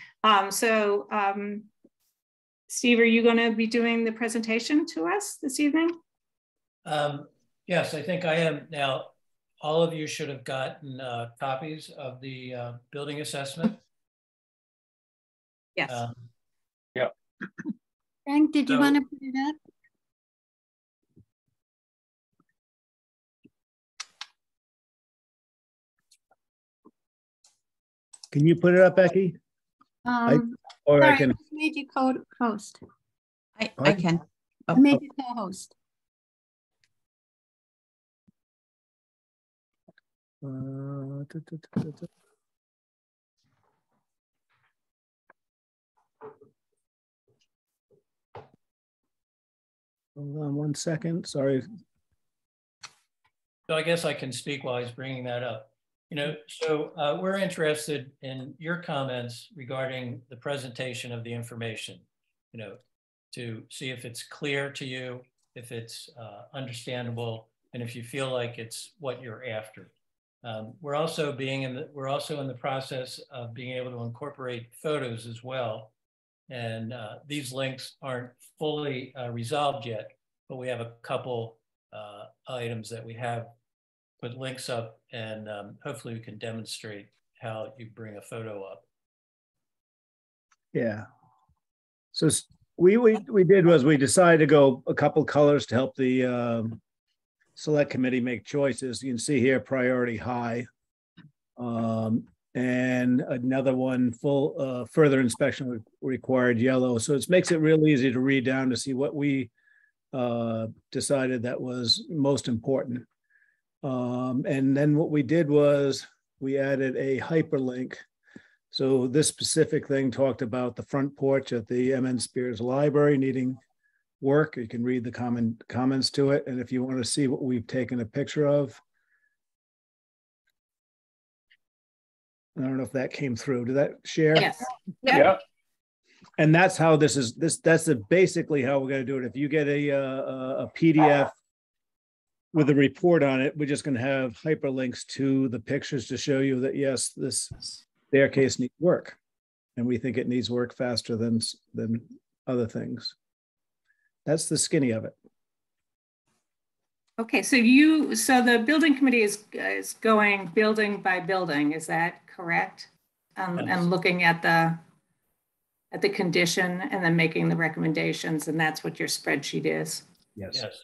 Steve, are you going to be doing the presentation to us this evening? Yes, I think I am. Now, all of you should have gotten copies of the building assessment. Yes. Yeah. Frank, did you want to put it up? Can you put it up, Becky? Sorry, I just made you co-host. I can. I made you co-host. Hold on 1 second. Sorry. So I guess I can speak while he's bringing that up. So we're interested in your comments regarding the presentation of the information, to see if it's clear to you, if it's understandable, and if you feel like it's what you're after. We're also in the process of being able to incorporate photos as well. And these links aren't fully resolved yet, but we have a couple items that we have put links up, and hopefully we can demonstrate how you bring a photo up. Yeah. So we decided to go a couple colors to help the select committee make choices. You can see here priority high, and another one full further inspection required yellow. So it makes it real easy to read down to see what we decided that was most important. And then what we did was we added a hyperlink. So this specific thing talked about the front porch at the M.N. Spears Library needing work. You can read the comments to it. And if you want to see what we've taken a picture of, I don't know if that came through. Did that share? Yes. Yeah. And that's how that's basically how we're going to do it. If you get a PDF with a report on it, we're just going to have hyperlinks to the pictures to show you that, yes, this staircase needs work. And we think it needs work faster than other things. That's the skinny of it. Okay, so the building committee is going building by building, is that correct? Yes. And looking at the condition and then making the recommendations, and that's what your spreadsheet is? Yes. Yes.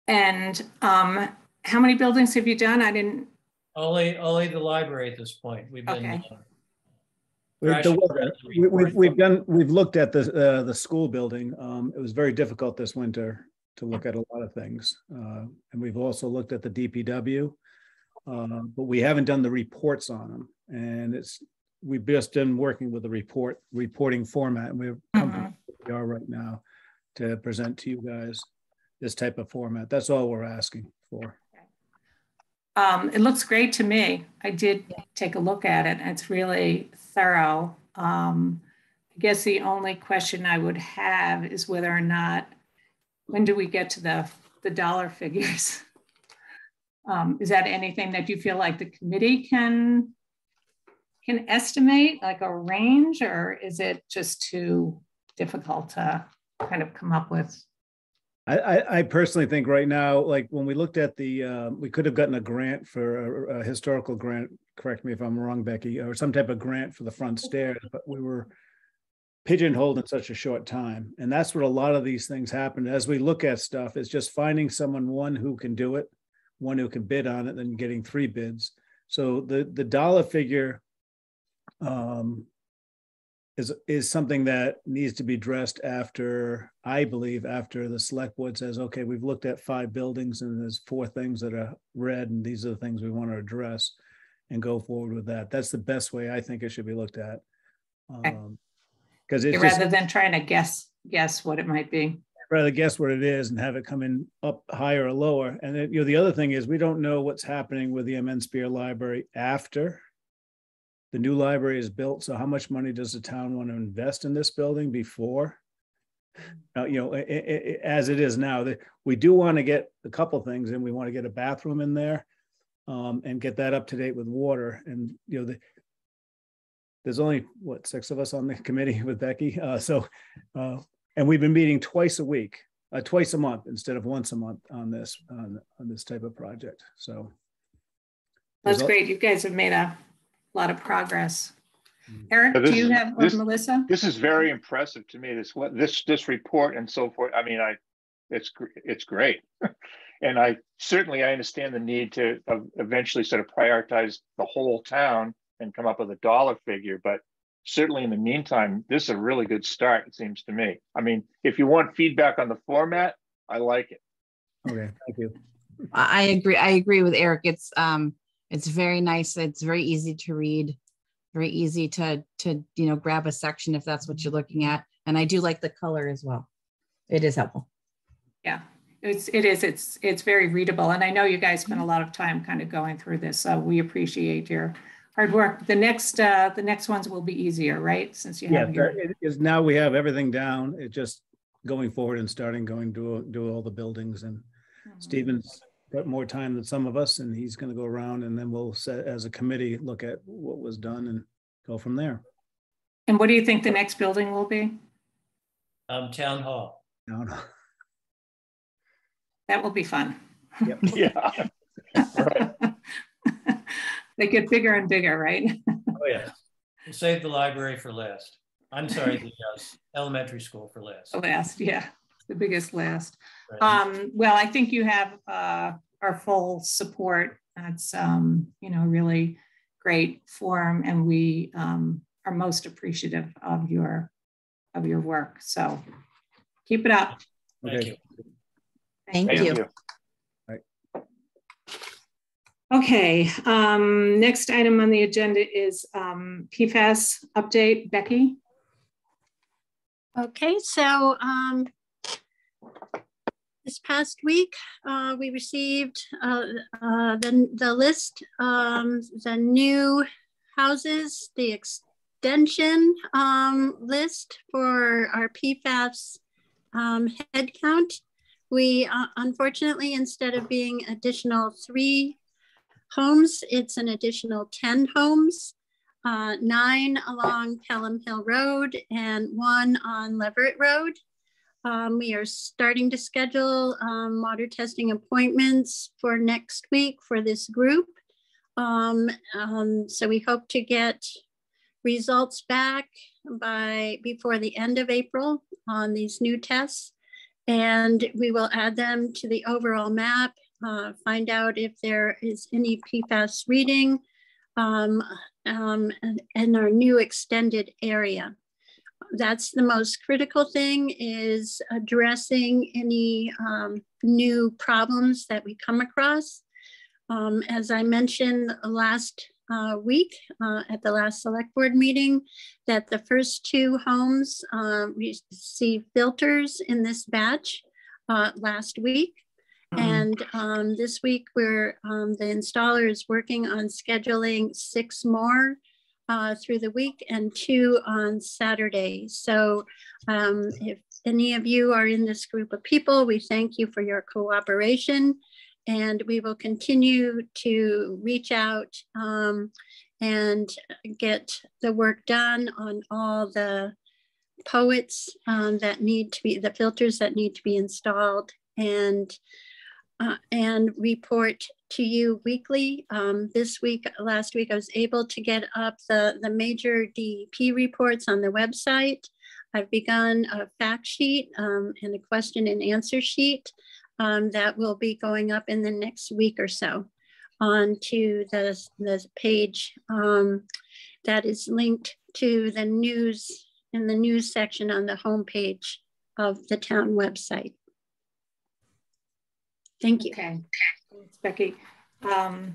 And how many buildings have you done? I didn't. Only the library at this point. We've been. Okay. We've looked at the school building. It was very difficult this winter to look at a lot of things, and we've also looked at the DPW, but we haven't done the reports on them. And we've just been working with the reporting format, and we're comfortable where we are right now to present to you guys this type of format. That's all we're asking for. It looks great to me. I did take a look at it. It's really thorough. I guess the only question I would have is whether or not, when do we get to the dollar figures? Is that anything that you feel like the committee can estimate, like a range, or is it just too difficult to kind of come up with? I personally think right now, like when we looked at we could have gotten a grant for a historical grant, correct me if I'm wrong, Becky, or some type of grant for the front stairs, but we were pigeonholed in such a short time. And that's what a lot of these things happen. As we look at stuff, it's just finding someone, one who can do it, one who can bid on it, then getting 3 bids. So the dollar figure is something that needs to be addressed after, I believe, after the select board says, okay, we've looked at 5 buildings and there's 4 things that are red, and these are the things we want to address, and go forward with that. That's the best way I think it should be looked at. Because it's rather than trying to guess what it might be. Rather guess what it is and have it come in up higher or lower. And then, the other thing is we don't know what's happening with the M.N. Spear Library after the new library is built. So how much money does the town want to invest in this building before? You know, as it is now, we do want to get a couple things, and we want to get a bathroom in there and get that up to date with water. And, you know, there's only, what, 6 of us on the committee with Becky. And we've been meeting twice a week, twice a month instead of once a month on this type of project. So that's great. You guys have made a lot of progress. Eric, do you have Melissa? This is very impressive to me. This report and so forth. I mean, it's great, and I understand the need to eventually sort of prioritize the whole town and come up with a dollar figure. But certainly in the meantime, this is a really good start. It seems to me. I mean, if you want feedback on the format, I like it. Okay, thank you. I agree. I agree with Eric. It's very nice. It's very easy to read. Very easy to grab a section if that's what you're looking at. And I do like the color as well. It is helpful. Yeah, it's very readable. And I know you guys spent a lot of time kind of going through this. So we appreciate your hard work. The next ones will be easier, right? Since you have now we have everything down. It just going forward and going to do all the buildings. And Stephen's got more time than some of us, and he's going to go around, and then we'll set as a committee look at what was done and go from there. And what do you think the next building will be? Town hall. That will be fun. Yep. Yeah. Right. They get bigger and bigger, right? Oh yeah. We'll save the library for last. I'm sorry, the elementary school for last. Last, yeah. The biggest last. Right. Well, I think you have our full support. That's really great forum, and we are most appreciative of your work. So keep it up. Thank you. Thank you. Right. Okay. Next item on the agenda is PFAS update. Becky. Okay, so this past week, we received the list, the new houses, the extension list for our PFAS head count. We unfortunately, instead of being additional 3 homes, it's an additional 10 homes, 9 along Pelham Hill Road and 1 on Leverett Road. We are starting to schedule water testing appointments for next week for this group. So we hope to get results back before the end of April on these new tests. And we will add them to the overall map, find out if there is any PFAS reading in our new extended area. That's the most critical thing, is addressing any new problems that we come across. As I mentioned last week at the last select board meeting, that the first 2 homes received filters in this batch last week. And this week the installer is working on scheduling 6 more through the week and 2 on Saturday. So if any of you are in this group of people, we thank you for your cooperation, and we will continue to reach out and get the work done on all the poets that need to be, the filters that need to be installed, and report to you weekly. Last week, I was able to get up the major DEP reports on the website. I've begun a fact sheet and a question and answer sheet that will be going up in the next week or so onto the page that is linked to the news, in the news section on the homepage of the town website. Thank you. Okay, thanks, Becky. All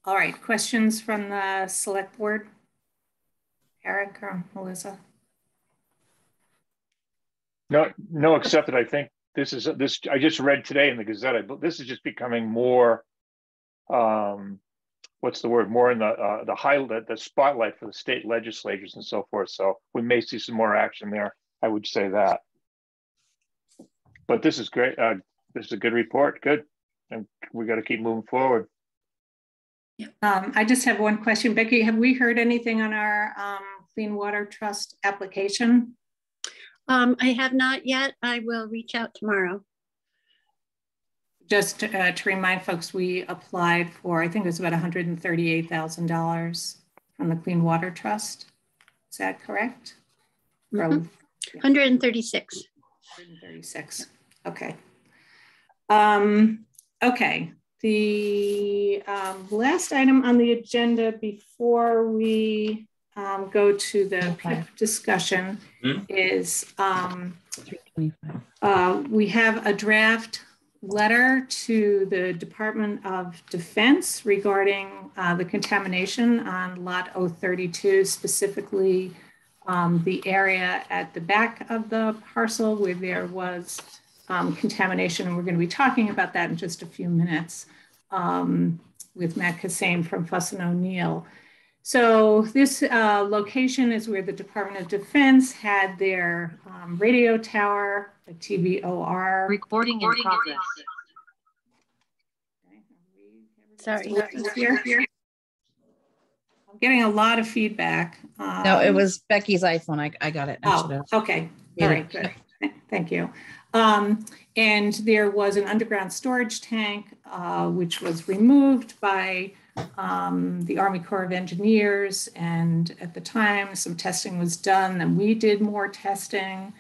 right, questions from the select board? Eric or Melissa? No, except that I think this I just read today in the Gazette, this is just becoming more what's the word, more in the spotlight for the state legislatures and so forth. So we may see some more action there. I would say that. But this is great. This is a good report. Good, and we got to keep moving forward. I just have one question, Becky. Have we heard anything on our Clean Water Trust application? I have not yet. I will reach out tomorrow. Just to remind folks, we applied for, I think it was about $138,000 from the Clean Water Trust. Is that correct? Mm-hmm. 136. 136. Okay. Okay. The last item on the agenda before we go to the PIP discussion is we have a draft letter to the Department of Defense regarding the contamination on Lot 032, specifically the area at the back of the parcel where there was contamination. And we're going to be talking about that in just a few minutes with Matt Kassane from Fuss & O'Neill. So this location is where the Department of Defense had their radio tower, a TVOR. Recording in progress. Sorry. Here. I'm getting a lot of feedback. No, it was Becky's iPhone. I got it. Okay. All right, good. Thank you. And there was an underground storage tank, which was removed by the Army Corps of Engineers. And at the time, some testing was done. Then we did more testing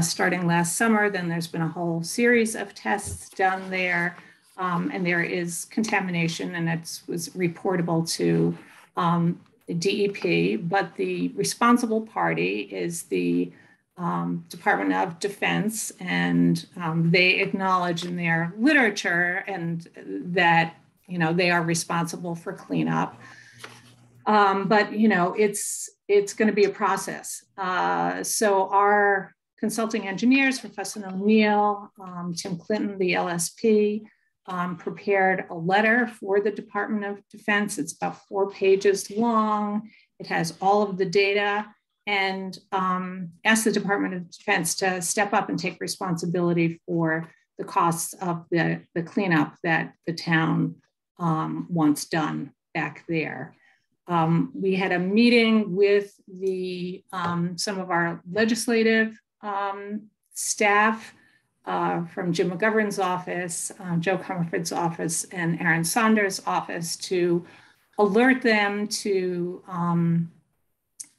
starting last summer. Then there's been a whole series of tests done there. And there is contamination, and it was reportable to the DEP. But the responsible party is the Department of Defense, and they acknowledge in their literature and that, you know, they are responsible for cleanup. But, you know, it's going to be a process. So our consulting engineers from Fuss & O'Neill, Tim Clinton, the LSP, prepared a letter for the Department of Defense. It's about 4 pages long. It has all of the data, and asked the Department of Defense to step up and take responsibility for the costs of the cleanup that the town wants done back there. We had a meeting with the some of our legislative staff from Jim McGovern's office, Joe Comerford's office, and Aaron Saunders' office to alert them to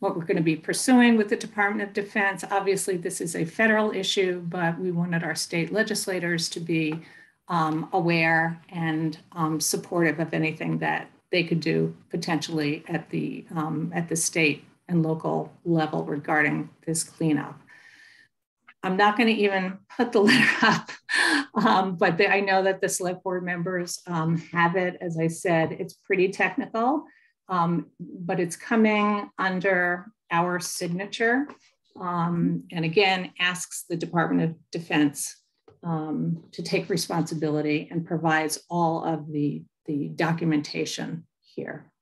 what we're going to be pursuing with the Department of Defense. Obviously, this is a federal issue, but we wanted our state legislators to be aware and supportive of anything that they could do potentially at the state and local level regarding this cleanup. I'm not going to even put the letter up, but I know that the select board members have it. As I said, it's pretty technical. But it's coming under our signature, and again, asks the Department of Defense to take responsibility and provides all of the documentation here.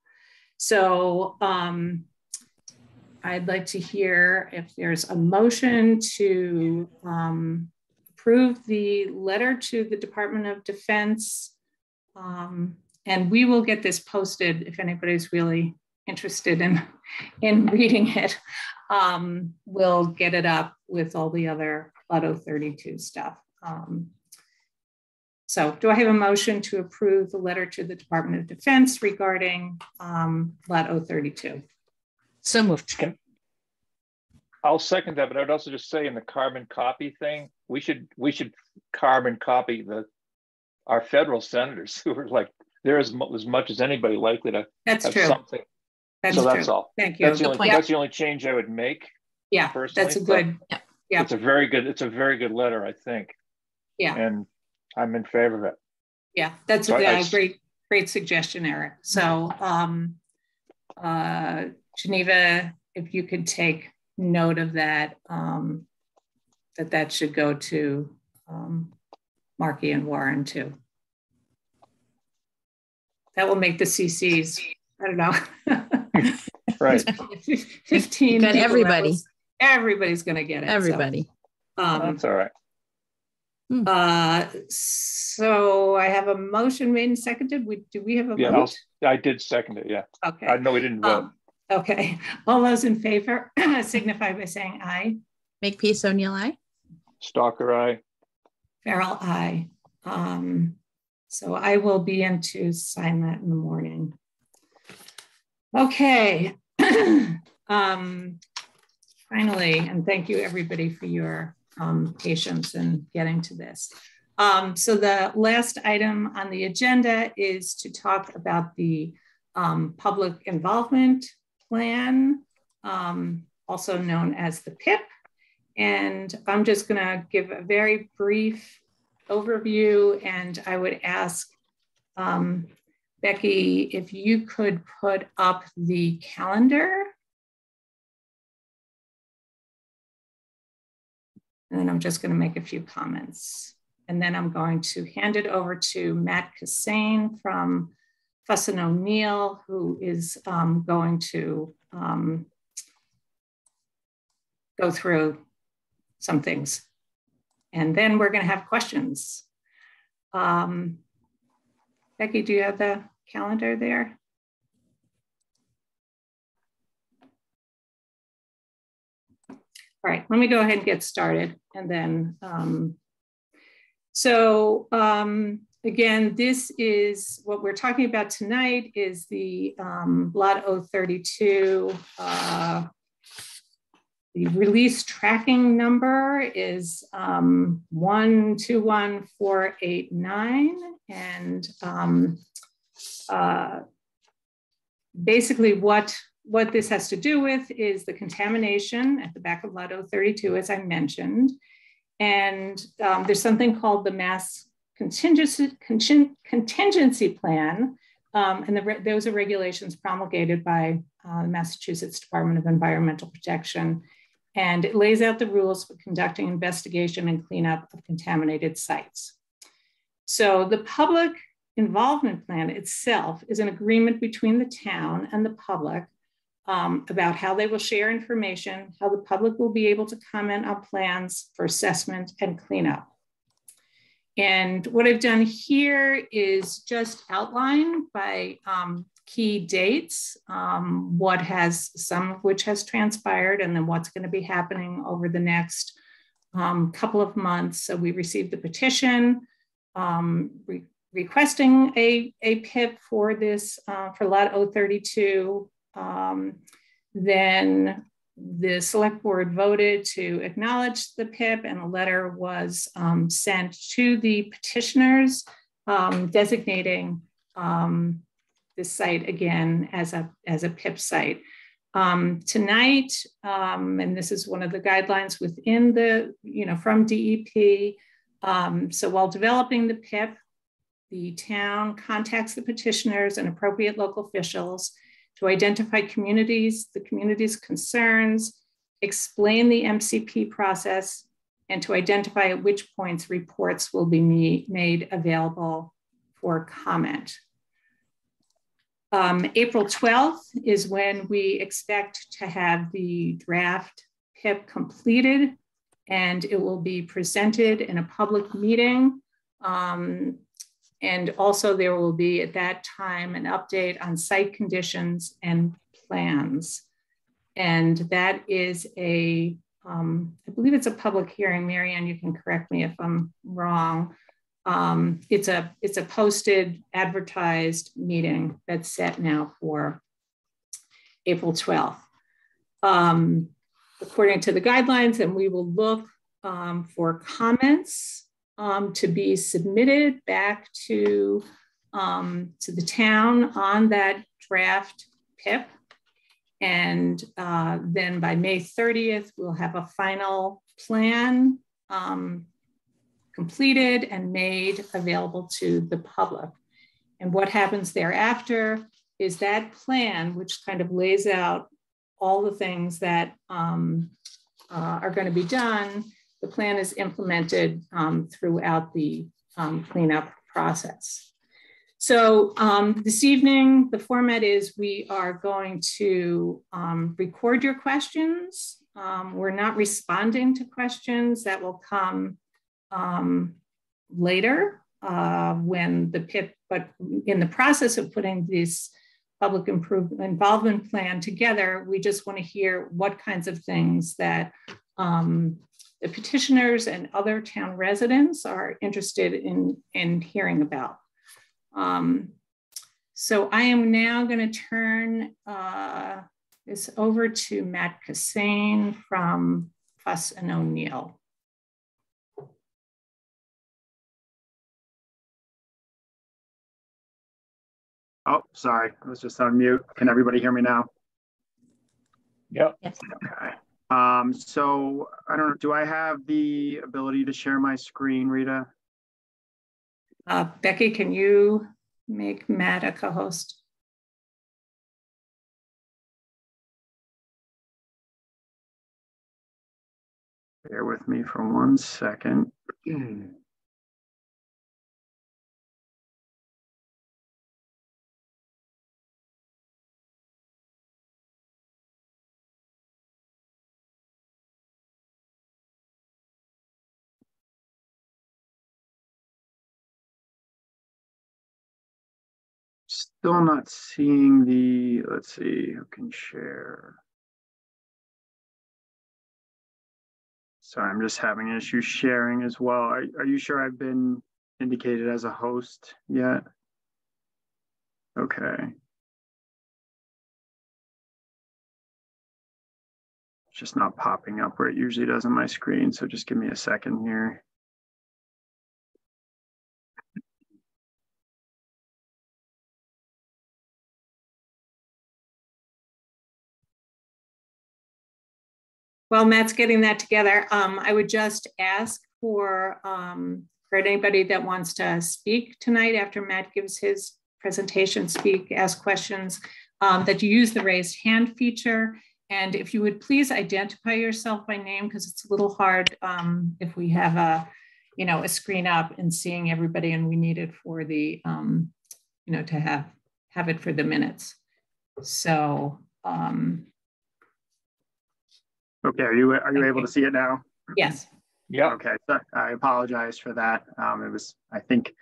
So I'd like to hear if there's a motion to approve the letter to the Department of Defense. And we will get this posted if anybody's really interested in reading it. We'll get it up with all the other Lot 032 stuff. So do I have a motion to approve the letter to the Department of Defense regarding Lot 032? So moved. Okay. I'll second that, but I would also just say in the carbon copy thing, we should carbon copy our federal senators who are like, they're as much as anybody likely to have something. That's so true. That's all. Thank you. That's the only change I would make. Yeah, personally. That's a good. Yeah, it's a very good letter, I think. Yeah, and I'm in favor of it. Yeah, that's a great suggestion, Eric. So, Geneva, if you could take note of that, that should go to Markey and Warren too. That will make the CCs, I don't know. Right. 15 got everybody. Everybody's going to get it. Everybody. So, that's all right. So I have a motion made and seconded. Do we have a vote? I did second it. Yeah. Okay. I know we didn't vote. Okay. All those in favor signify by saying aye. Makepeace O'Neill, aye. Stalker, aye. Farrell, aye. So I will be in to sign that in the morning. Okay. Finally, and thank you everybody for your patience in getting to this. So the last item on the agenda is to talk about the public involvement plan, also known as the PIP. And I'm just gonna give a very brief overview, and I would ask Becky, if you could put up the calendar. And then I'm just going to make a few comments. And then I'm going to hand it over to Matt Cassane from Fussin O'Neill, who is going to go through some things. And then we're going to have questions. Becky, do you have the calendar there? All right, let me go ahead and get started. And then, again, this is what we're talking about tonight is the Lot 032. The release tracking number is 121489. And basically what this has to do with is the contamination at the back of Lot 032, as I mentioned. And there's something called the Mass Contingency Plan. And those are regulations promulgated by the Massachusetts Department of Environmental Protection. And it lays out the rules for conducting investigation and cleanup of contaminated sites. So the public involvement plan itself is an agreement between the town and the public about how they will share information, how the public will be able to comment on plans for assessment and cleanup. And what I've done here is just outline by key dates, some of which has transpired, and then what's going to be happening over the next couple of months. So we received the petition requesting a PIP for this, for Lot 032. Then the select board voted to acknowledge the PIP, and a letter was sent to the petitioners designating this site again as a PIP site. Tonight, and this is one of the guidelines within the, from DEP. So while developing the PIP, the town contacts the petitioners and appropriate local officials to identify the community's concerns, explain the MCP process, and to identify at which points reports will be made available for comment. April 12th is when we expect to have the draft PIP completed, and it will be presented in a public meeting. And also there will be at that time an update on site conditions and plans. And that is I believe it's a public hearing. Marianne, you can correct me if I'm wrong. It's a posted, advertised meeting that's set now for April 12th. According to the guidelines, and we will look for comments to be submitted back to the town on that draft PIP. And then by May 30th, we'll have a final plan completed and made available to the public. And what happens thereafter is that plan, which kind of lays out all the things that are going to be done. The plan is implemented throughout the cleanup process. So this evening, the format is we are going to record your questions. We're not responding to questions that will come later when the PIP, but in the process of putting this public involvement plan together, we just want to hear what kinds of things that the petitioners and other town residents are interested in hearing about. So I am now going to turn this over to Matt Cassane from Fuss and O'Neill. Oh, sorry, I was just on mute. Can everybody hear me now? Yep. Yes. Okay. So I don't know, do I have the ability to share my screen, Rita? Becky, can you make Matt a co-host? Bear with me for 1 second. Still not seeing the, let's see, who can share? Sorry, I'm just having an issue sharing as well. Are you sure I've been indicated as a host yet? Okay. It's just not popping up where it usually does on my screen, so just give me a second here. While Matt's getting that together, I would just ask for anybody that wants to speak tonight after Matt gives his presentation, ask questions, that you use the raised hand feature. And if you would please identify yourself by name, because it's a little hard if we have a screen up and seeing everybody, and we need it for the, to have it for the minutes. So. Okay, are you able to see it now? Yes. Yeah. Okay, so I apologize for that. It was, I think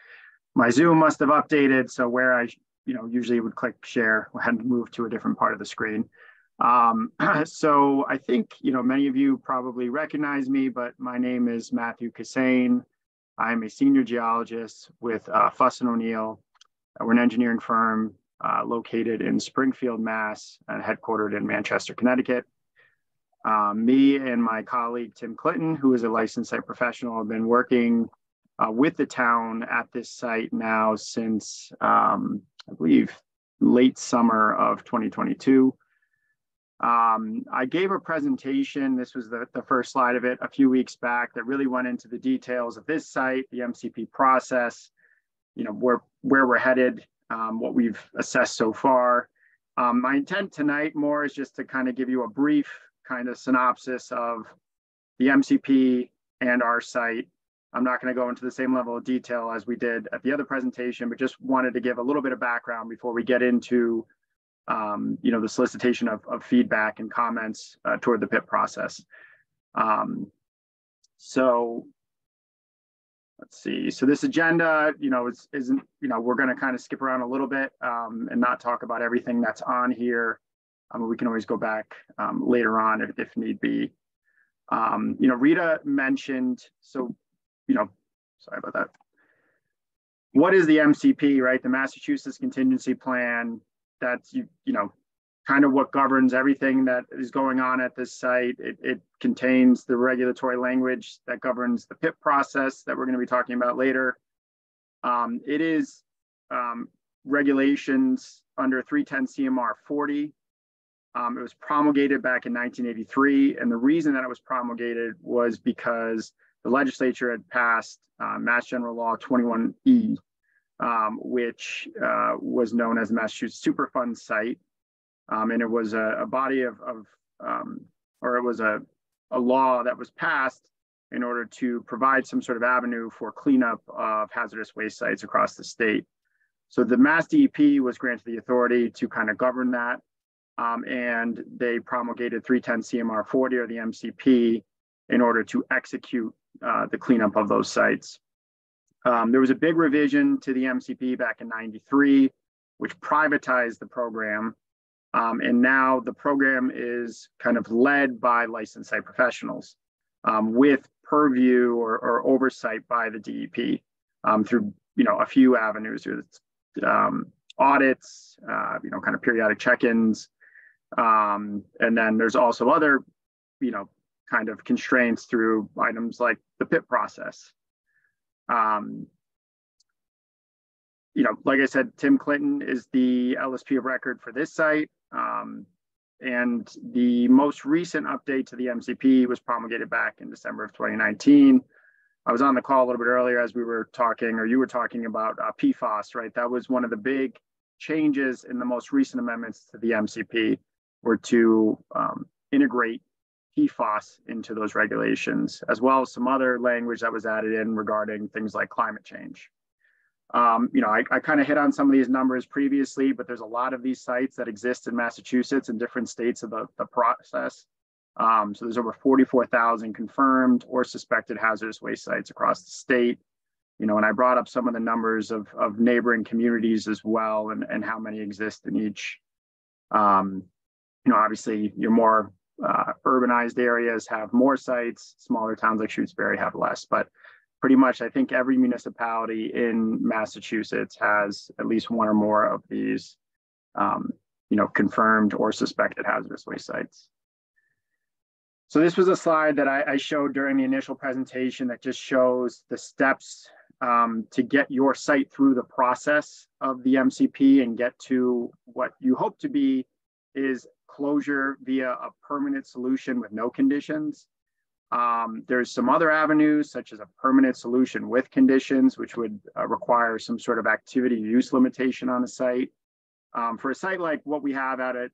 my Zoom must have updated, so where I usually would click share, I had to move to a different part of the screen. So I think many of you probably recognize me, but my name is Matthew Cassane. I'm a senior geologist with Fuss and O'Neill. We're an engineering firm located in Springfield, Mass, and headquartered in Manchester, Connecticut. Me and my colleague, Tim Clinton, who is a licensed site professional, have been working with the town at this site now since, I believe, late summer of 2022. I gave a presentation, this was the first slide of it, a few weeks back that really went into the details of this site, the MCP process, where we're headed, what we've assessed so far. My intent tonight more is just to kind of give you a brief kind of synopsis of the MCP and our site. I'm not going to go into the same level of detail as we did at the other presentation, but just wanted to give a little bit of background before we get into the solicitation of feedback and comments toward the PIP process. So let's see. So this agenda, isn't, we're going to kind of skip around a little bit and not talk about everything that's on here. We can always go back later on if need be. Rita mentioned, so, sorry about that. What is the MCP, right? The Massachusetts Contingency Plan. That's, kind of what governs everything that is going on at this site. It contains the regulatory language that governs the PIP process that we're going to be talking about later. It is regulations under 310 CMR 40. It was promulgated back in 1983, and the reason that it was promulgated was because the legislature had passed Mass General Law 21E, which was known as the Massachusetts Superfund site, and it was a body of or it was a law that was passed in order to provide some sort of avenue for cleanup of hazardous waste sites across the state. So the Mass DEP was granted the authority to kind of govern that, and they promulgated 310 CMR 40, or the MCP, in order to execute the cleanup of those sites. There was a big revision to the MCP back in '93, which privatized the program. And now the program is kind of led by licensed site professionals with purview or oversight by the DEP through, a few avenues, audits, kind of periodic check-ins. And then there's also other, kind of constraints through items like the PIP process. Like I said, Tim Clinton is the LSP of record for this site. And the most recent update to the MCP was promulgated back in December of 2019. I was on the call a little bit earlier as we were talking, or you were talking about PFAS, right? That was one of the big changes in the most recent amendments to the MCP, were to integrate PFAS into those regulations, as well as some other language that was added in regarding things like climate change. I kind of hit on some of these numbers previously, but there's a lot of these sites that exist in Massachusetts in different states of the process. So there's over 44,000 confirmed or suspected hazardous waste sites across the state. And I brought up some of the numbers of neighboring communities as well, and how many exist in each. Obviously your more urbanized areas have more sites, smaller towns like Shutesbury have less, but pretty much I think every municipality in Massachusetts has at least one or more of these, confirmed or suspected hazardous waste sites. So this was a slide that I showed during the initial presentation that just shows the steps to get your site through the process of the MCP and get to what you hope to be is closure via a permanent solution with no conditions. There's some other avenues, such as a permanent solution with conditions, which would require some sort of activity use limitation on the site. For a site like what we have out at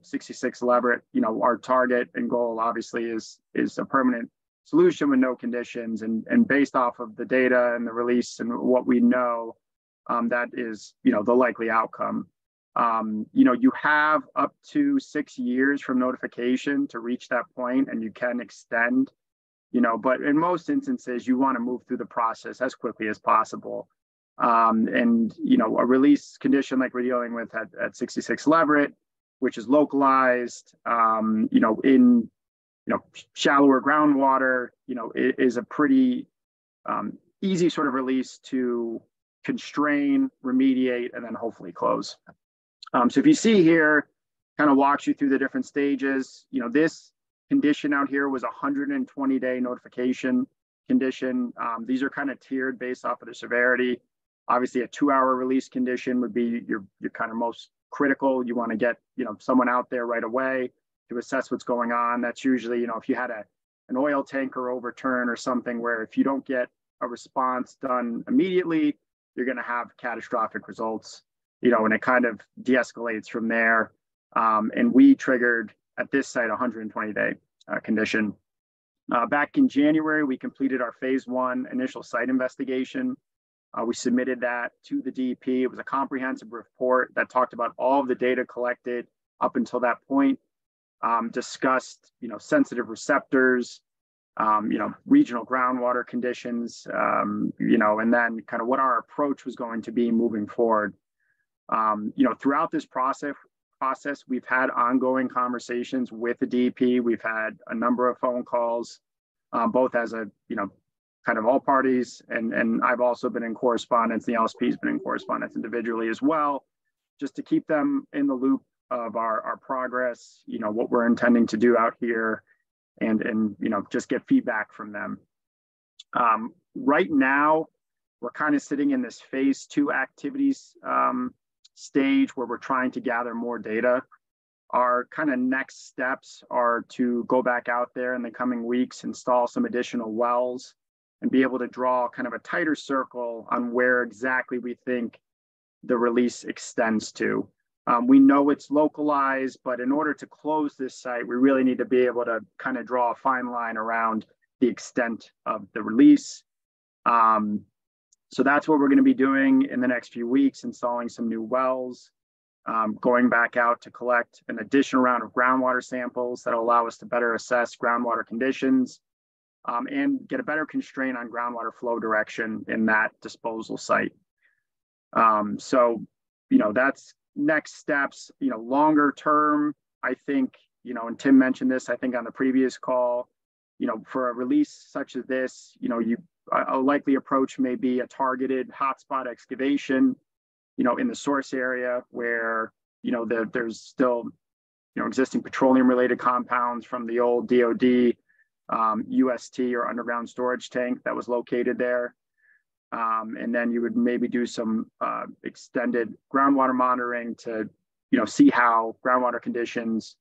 66 Leverett, our target and goal obviously is a permanent solution with no conditions, and based off of the data and the release and what we know, that is the likely outcome. You have up to 6 years from notification to reach that point, and you can extend, but in most instances, you want to move through the process as quickly as possible. And a release condition like we're dealing with at 66 Leverett, which is localized, in shallower groundwater, is a pretty easy sort of release to constrain, remediate, and then hopefully close. So if you see here, kind of walks you through the different stages. This condition out here was a 120-day notification condition. These are kind of tiered based off of the severity. Obviously, a 2-hour release condition would be your kind of most critical. You want to get someone out there right away to assess what's going on. That's usually if you had an oil tanker overturn or something, where if you don't get a response done immediately, you're going to have catastrophic results. And it kind of de-escalates from there. And we triggered at this site a 120-day condition. Back in January, we completed our phase 1 initial site investigation. We submitted that to the DEP. It was a comprehensive report that talked about all of the data collected up until that point, discussed sensitive receptors, regional groundwater conditions, and then kind of what our approach was going to be moving forward. Throughout this process, we've had ongoing conversations with the DEP. We've had a number of phone calls, both as kind of all parties, and I've also been in correspondence. The LSP's been in correspondence individually as well, just to keep them in the loop of our progress, what we're intending to do out here, and just get feedback from them. Right now, we're kind of sitting in this phase 2 activities stage where we're trying to gather more data. Our kind of next steps are to go back out there in the coming weeks, install some additional wells, and be able to draw kind of a tighter circle on where exactly we think the release extends to. We know it's localized, but in order to close this site, we really need to be able to kind of draw a fine line around the extent of the release. So that's what we're going to be doing in the next few weeks, installing some new wells, going back out to collect an additional round of groundwater samples that will allow us to better assess groundwater conditions, and get a better constraint on groundwater flow direction in that disposal site. So, that's next steps, longer term, I think, and Tim mentioned this, I think on the previous call, for a release such as this, a likely approach may be a targeted hotspot excavation, in the source area where, there's still, existing petroleum related compounds from the old DOD, UST or underground storage tank that was located there. And then you would maybe do some extended groundwater monitoring to, see how groundwater conditions,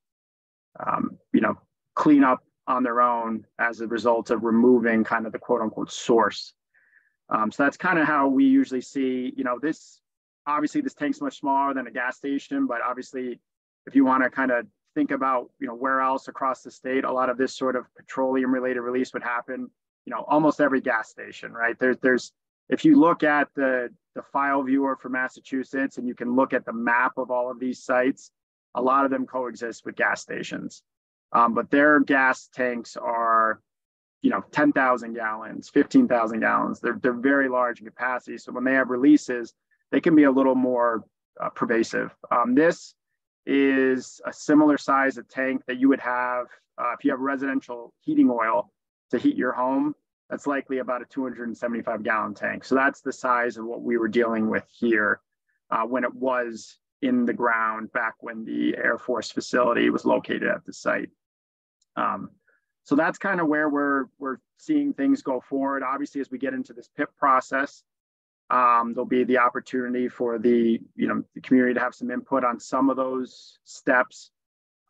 clean up on their own as a result of removing kind of the quote unquote source. So that's kind of how we usually see, this, obviously this tank's much smaller than a gas station, but obviously if you want to kind of think about, where else across the state, a lot of this sort of petroleum related release would happen, almost every gas station, right? There's if you look at the file viewer for Massachusetts and you can look at the map of all of these sites, a lot of them coexist with gas stations. But their gas tanks are, 10,000 gallons, 15,000 gallons. They're very large in capacity. So when they have releases, they can be a little more pervasive. This is a similar size of tank that you would have if you have residential heating oil to heat your home. That's likely about a 275 gallon tank. So that's the size of what we were dealing with here when it was in the ground back when the Air Force facility was located at the site. So that's kind of where we're seeing things go forward. Obviously, as we get into this PIP process, there'll be the opportunity for the community to have some input on some of those steps.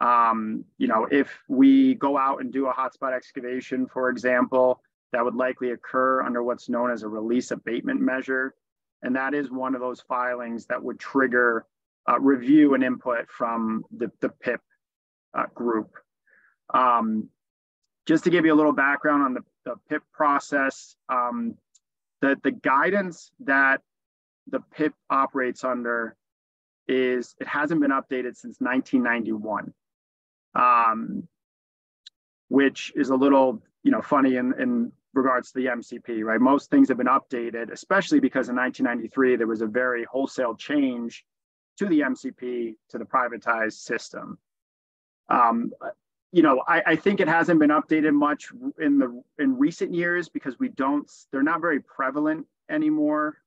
If we go out and do a hotspot excavation, for example, that would likely occur under what's known as a release abatement measure. And that is one of those filings that would trigger review and input from the PIP group. Just to give you a little background on the PIP process, the guidance that the PIP operates under is, it hasn't been updated since 1991, which is a little funny in regards to the MCP, right? Most things have been updated, especially because in 1993, there was a very wholesale change to the MCP, to the privatized system. I think it hasn't been updated much in recent years because they're not very prevalent anymore,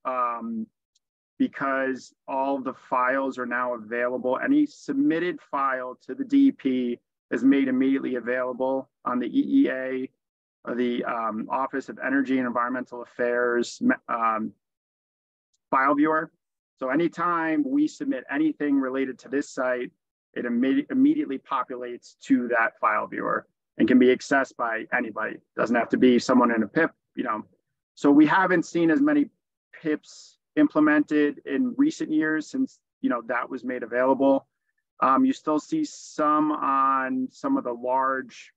because all the files are now available. Any submitted file to the DEP is made immediately available on the EEA, or the Office of Energy and Environmental Affairs file viewer. So anytime we submit anything related to this site, it immediately populates to that file viewer and can be accessed by anybody. Doesn't have to be someone in a PIP, So we haven't seen as many PIPs implemented in recent years since, that was made available. You still see some on some of the large,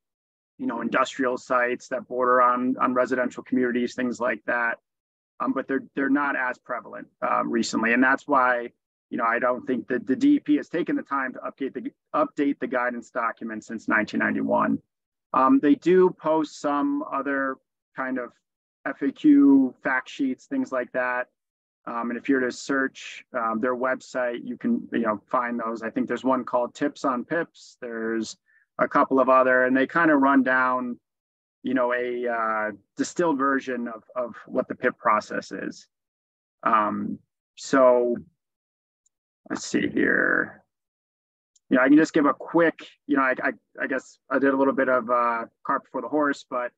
industrial sites that border on residential communities, things like that. But they're not as prevalent recently. And that's why, I don't think that the DEP has taken the time to update the guidance document since 1991. They do post some other kind of FAQ fact sheets, things like that. And if you're to search their website, you can, find those. I think there's one called Tips on PIPs. There's a couple of other, and they kind of run down, a distilled version of what the PIP process is. So let's see here. I can just give a quick, I guess I did a little bit of cart before the horse, but,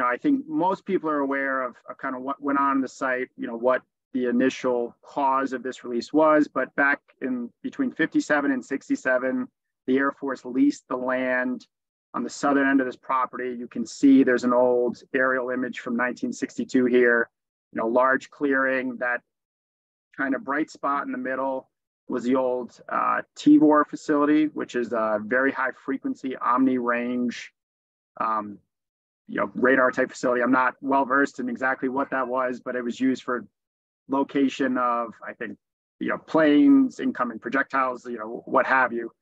I think most people are aware of kind of what went on in the site, what the initial cause of this release was. But back in between 57 and 67, the Air Force leased the land on the southern end of this property. You can see there's an old aerial image from 1962 here, large clearing. That kind of bright spot in the middle was the old TVOR facility, which is a very high frequency omni range, radar type facility. I'm not well versed in exactly what that was, but it was used for location of, I think, planes, incoming projectiles, what have you.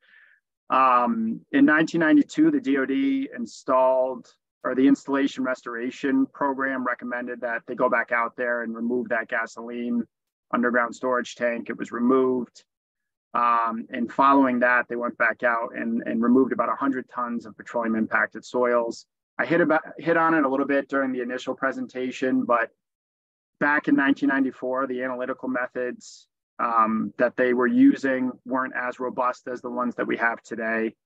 In 1992, the DoD installed, or the Installation Restoration Program recommended that they go back out there and remove that gasoline underground storage tank. It was removed. And following that, they went back out and removed about 100 tons of petroleum impacted soils. I hit on it a little bit during the initial presentation, but back in 1994, the analytical methods that they were using weren't as robust as the ones that we have today.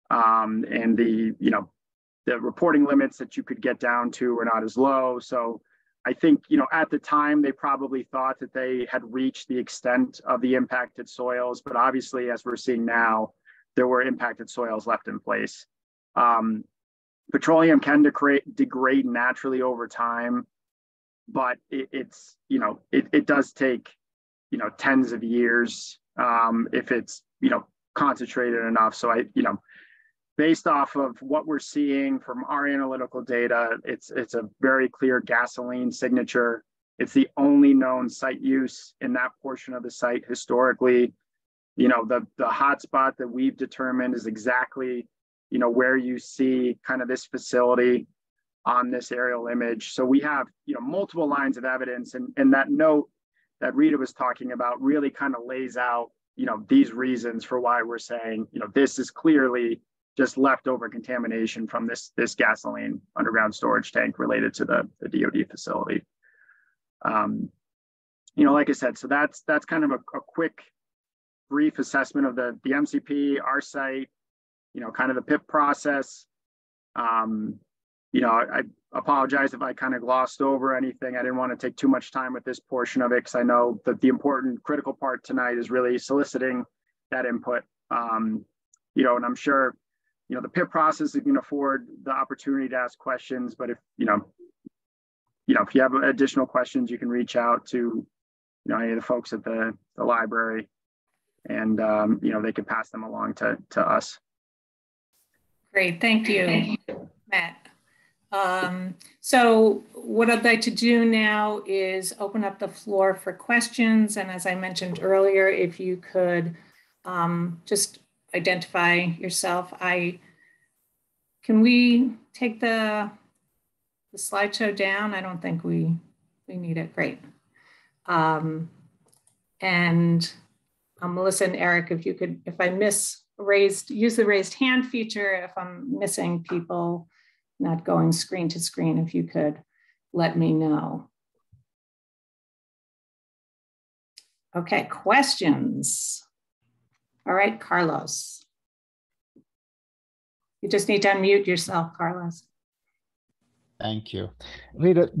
And the reporting limits that you could get down to were not as low. So I think, at the time, they probably thought that they had reached the extent of the impacted soils, but obviously, as we're seeing now, there were impacted soils left in place. Petroleum can degrade naturally over time, but it does take, tens of years if it's, concentrated enough. So based off of what we're seeing from our analytical data, it's a very clear gasoline signature. It's the only known site use in that portion of the site historically. The hotspot that we've determined is exactly, where you see kind of this facility on this aerial image. So we have, multiple lines of evidence, and that note that Rita was talking about really kind of lays out, these reasons for why we're saying, this is clearly just leftover contamination from this gasoline underground storage tank related to the DoD facility. Like I said, so that's kind of a quick, brief assessment of the MCP, our site, kind of the PIP process. I apologize if I kind of glossed over anything. I didn't want to take too much time with this portion of it, because I know that the important critical part tonight is really soliciting that input. And I'm sure the PIP process is going to afford the opportunity to ask questions, but if you have additional questions, you can reach out to, any of the folks at the library, and, they can pass them along to us. Great, thank you, Matt. So what I'd like to do now is open up the floor for questions. And as I mentioned earlier, if you could just identify yourself. Can we take the slideshow down? I don't think we need it. Great. And Melissa and Eric, if you could, if I use the raised hand feature, if I'm missing people, not going screen to screen, if you could let me know. Okay, questions. All right, Carlos. You just need to unmute yourself, Carlos. Thank you. Rita,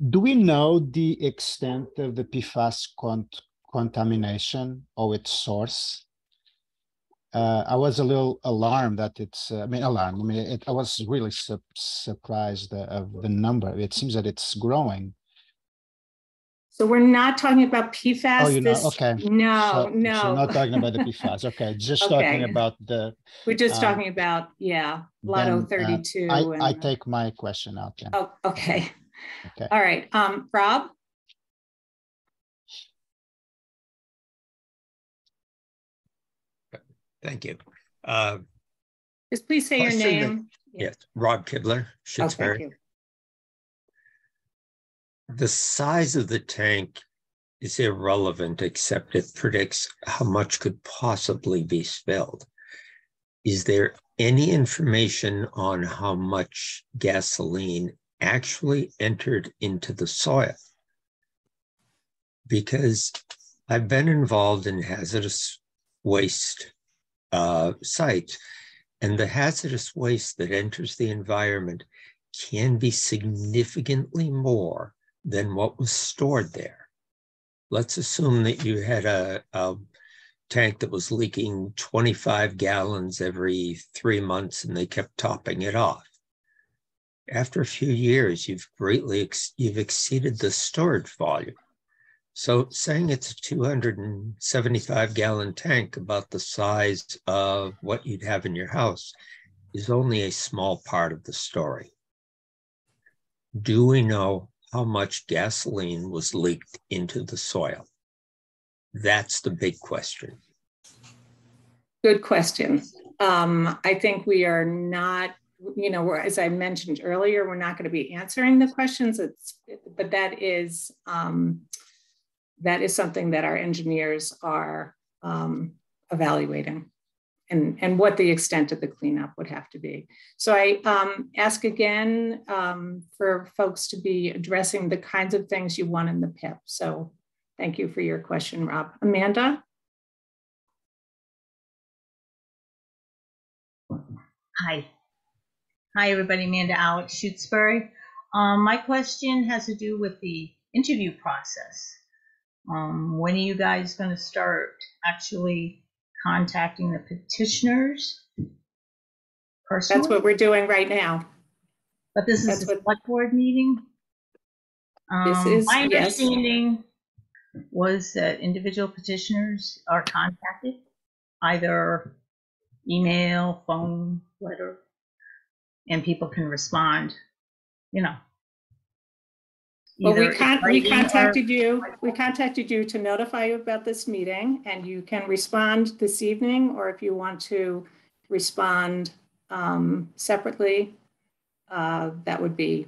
do we know the extent of the PFAS contamination or its source? I was a little alarmed that it's, I was really surprised of the number. It seems that it's growing. So we're not talking about PFAS. Oh, you're not? Okay. No, no. So not talking about the PFAS. Okay, just talking about the. We're just talking about, Lotto 32. I take my question out then. Oh, okay. Okay. All right, Rob? Thank you. Just please say your name. Yes, Rob Kibler, Shutesbury. Thank you. The size of the tank is irrelevant, except it predicts how much could possibly be spilled. Is there any information on how much gasoline actually entered into the soil? Because I've been involved in hazardous waste sites, and the hazardous waste that enters the environment can be significantly more than what was stored there. Let's assume that you had a tank that was leaking 25 gallons every 3 months and they kept topping it off. After a few years, you've exceeded the storage volume. So saying it's a 275 gallon tank about the size of what you'd have in your house is only a small part of the story. Do we know how much gasoline was leaked into the soil? That's the big question. Good question. I think we are not, as I mentioned earlier, we're not going to be answering the questions. But that is something that our engineers are evaluating, and what the extent of the cleanup would have to be. So I ask again for folks to be addressing the kinds of things you want in the PIP. So thank you for your question, Rob. Amanda? Hi. Hi, everybody. Amanda Alex Shutesbury. My question has to do with the interview process. When are you guys going to start actually contacting the petitioners personally? That's what we're doing right now. But this is a select board meeting? This is, my yes. understanding was that individual petitioners are contacted, either email, phone, letter, and people can respond, Well, we contacted you. We contacted you to notify you about this meeting, and you can respond this evening, or if you want to respond separately, that would be.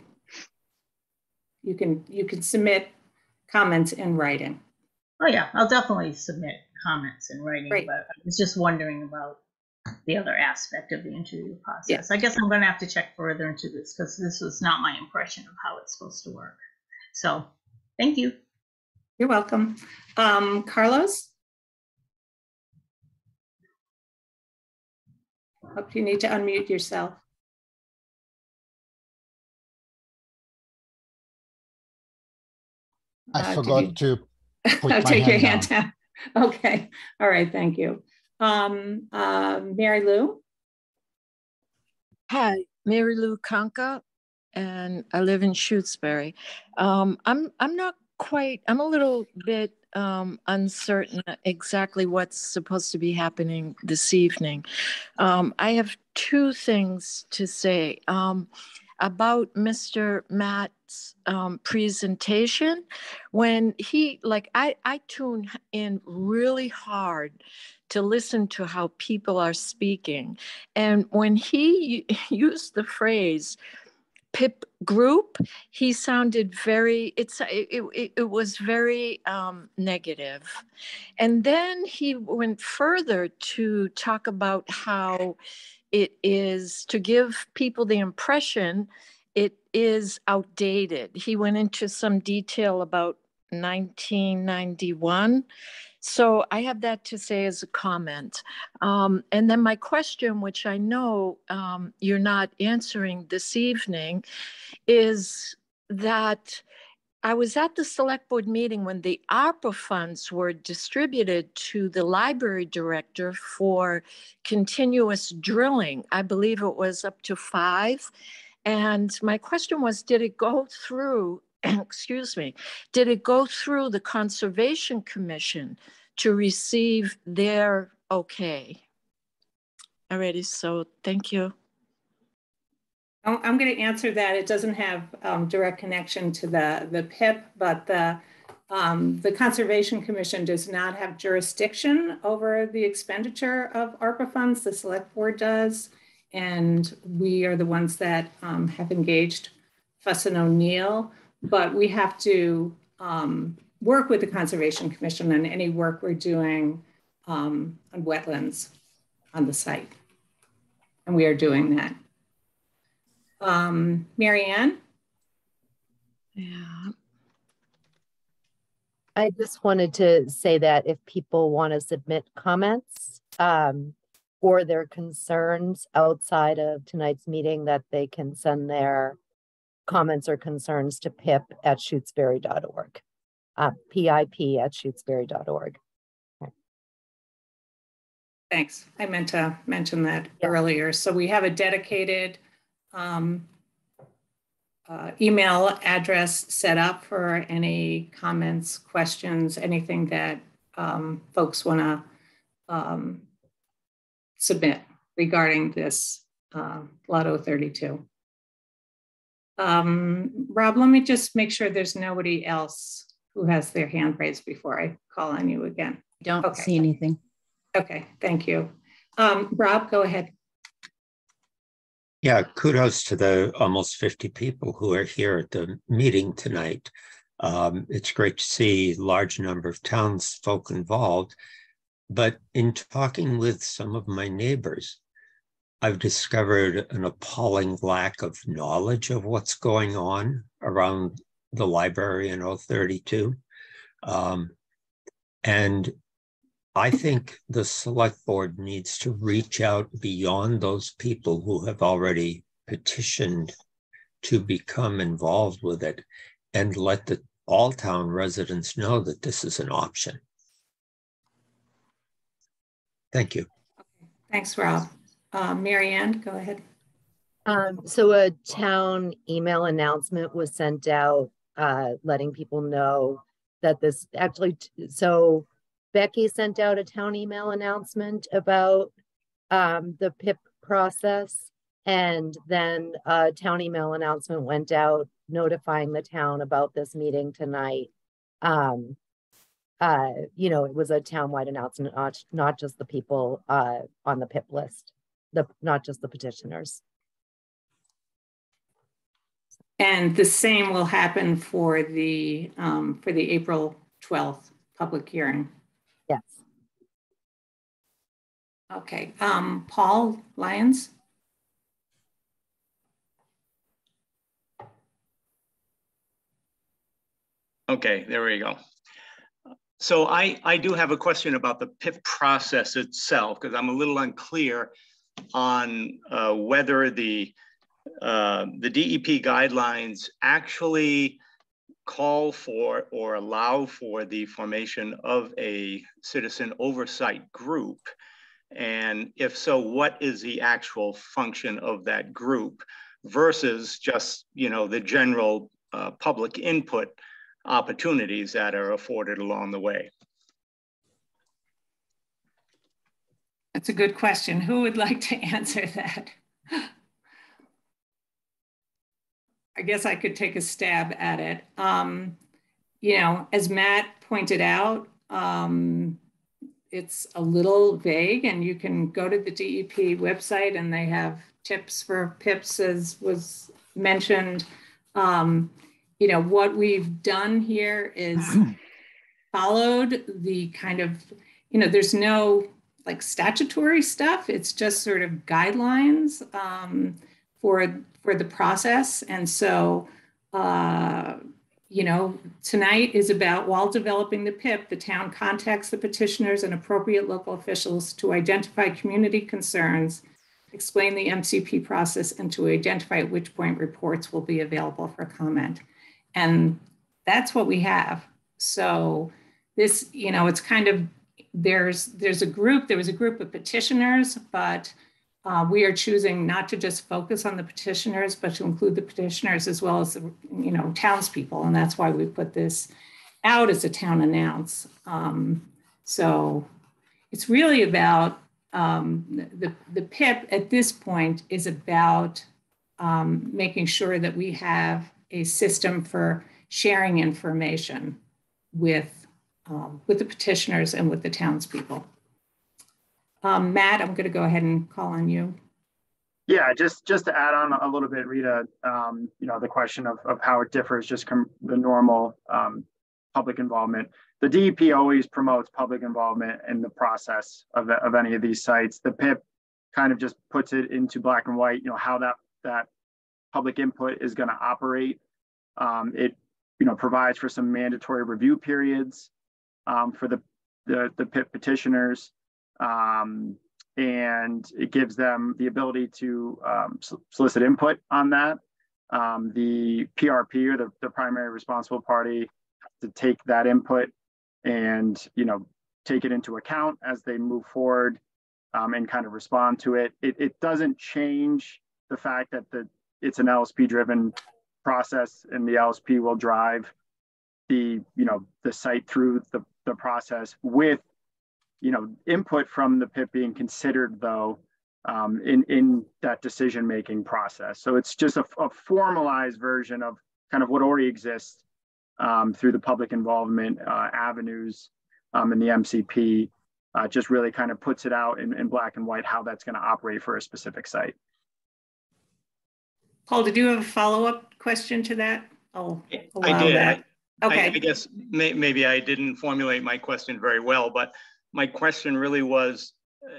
You can submit comments in writing. Oh yeah, I'll definitely submit comments in writing. Right. But I was just wondering about the other aspect of the interview process. Yeah. I guess I'm going to have to check further into this because this was not my impression of how it's supposed to work. So thank you. You're welcome. Carlos? Hope you need to unmute yourself. I forgot to put my take your hand hand down. Okay. All right. Thank you. Mary Lou? Hi, Mary Lou Kanka, and I live in Shutesbury. I'm not quite, I'm a little bit uncertain exactly what's supposed to be happening this evening. I have two things to say about Mr. Matt's presentation. When he, I tune in really hard to listen to how people are speaking. And when he used the phrase PIP group, he sounded very, it was very negative. And then he went further to talk about how it is to give people the impression it is outdated. He went into some detail about 1991. So I have that to say as a comment. And then my question, which I know you're not answering this evening, is that I was at the select board meeting when the ARPA funds were distributed to the library director for continuous drilling. I believe it was up to 5. And my question was, did it go through, excuse me, did it go through the Conservation Commission to receive their okay? Alrighty, so thank you. I'm going to answer that. It doesn't have direct connection to the PIP, but the Conservation Commission does not have jurisdiction over the expenditure of ARPA funds. The select board does, and we are the ones that have engaged Fuss and O'Neill, but we have to work with the Conservation Commission on any work we're doing on wetlands on the site, and we are doing that. Mary Ann? Yeah. I just wanted to say that if people want to submit comments or their concerns outside of tonight's meeting, that they can send their comments or concerns to pip@shutesbury.org, PIP@shutesbury.org. Okay. Thanks. I meant to mention that earlier. So we have a dedicated email address set up for any comments, questions, anything that folks want to submit regarding this Lotto 32. Rob, let me just make sure there's nobody else who has their hand raised before I call on you again. Don't see anything. Okay, thank you. Rob, go ahead. Yeah, kudos to the almost 50 people who are here at the meeting tonight. It's great to see a large number of townsfolk involved, but in talking with some of my neighbors, I've discovered an appalling lack of knowledge of what's going on around the library in 032. And I think the select board needs to reach out beyond those people who have already petitioned to become involved with it and let all town residents know that this is an option. Thank you. Thanks, Rob. Mary Ann, go ahead. So a town email announcement was sent out letting people know that this actually, so Becky sent out a town email announcement about the PIP process, and then a town email announcement went out notifying the town about this meeting tonight. You know, it was a townwide announcement, not just the people on the PIP list, not just the petitioners. And the same will happen for the April 12th public hearing. Yes. Okay, Paul Lyons. Okay, there we go. So I do have a question about the PIP process itself, because I'm a little unclear on whether the DEP guidelines actually call for or allow for the formation of a citizen oversight group. And if so, what is the actual function of that group versus just, you know, the general public input opportunities that are afforded along the way? That's a good question. Who would like to answer that? I guess I could take a stab at it. You know, as Matt pointed out, it's a little vague, and you can go to the DEP website and they have tips for PIPs, as was mentioned. You know, what we've done here is followed the kind of, you know, there's no like statutory stuff. It's just sort of guidelines for the process. And so, you know, tonight is about, while developing the PIP, the town contacts the petitioners and appropriate local officials to identify community concerns, explain the MCP process, and to identify at which point reports will be available for comment. And that's what we have. So this, you know, it's kind of, there was a group of petitioners, but we are choosing not to just focus on the petitioners, but to include the petitioners as well as the, you know, townspeople. And that's why we put this out as a town announce. So it's really about, the PIP at this point is about making sure that we have a system for sharing information with the petitioners and with the townspeople. Matt, I'm going to go ahead and call on you. Yeah, just to add on a little bit, Rita, you know, the question of how it differs just from the normal public involvement. The DEP always promotes public involvement in the process of any of these sites. The PIP kind of just puts it into black and white, you know, how that public input is going to operate. It, you know, provides for some mandatory review periods for the PIP petitioners. And it gives them the ability to solicit input on that. The PRP, or the primary responsible party, to take that input and, you know, take it into account as they move forward and kind of respond to it. It doesn't change the fact that it's an LSP driven process, and the LSP will drive the site through the process with, you know, input from the PIP being considered, though, in that decision-making process. So it's just a formalized version of kind of what already exists through the public involvement avenues in the MCP. Just really kind of puts it out in black and white how that's going to operate for a specific site. Paul, did you have a follow-up question to that? Oh, I did. Okay. I guess maybe I didn't formulate my question very well, but my question really was,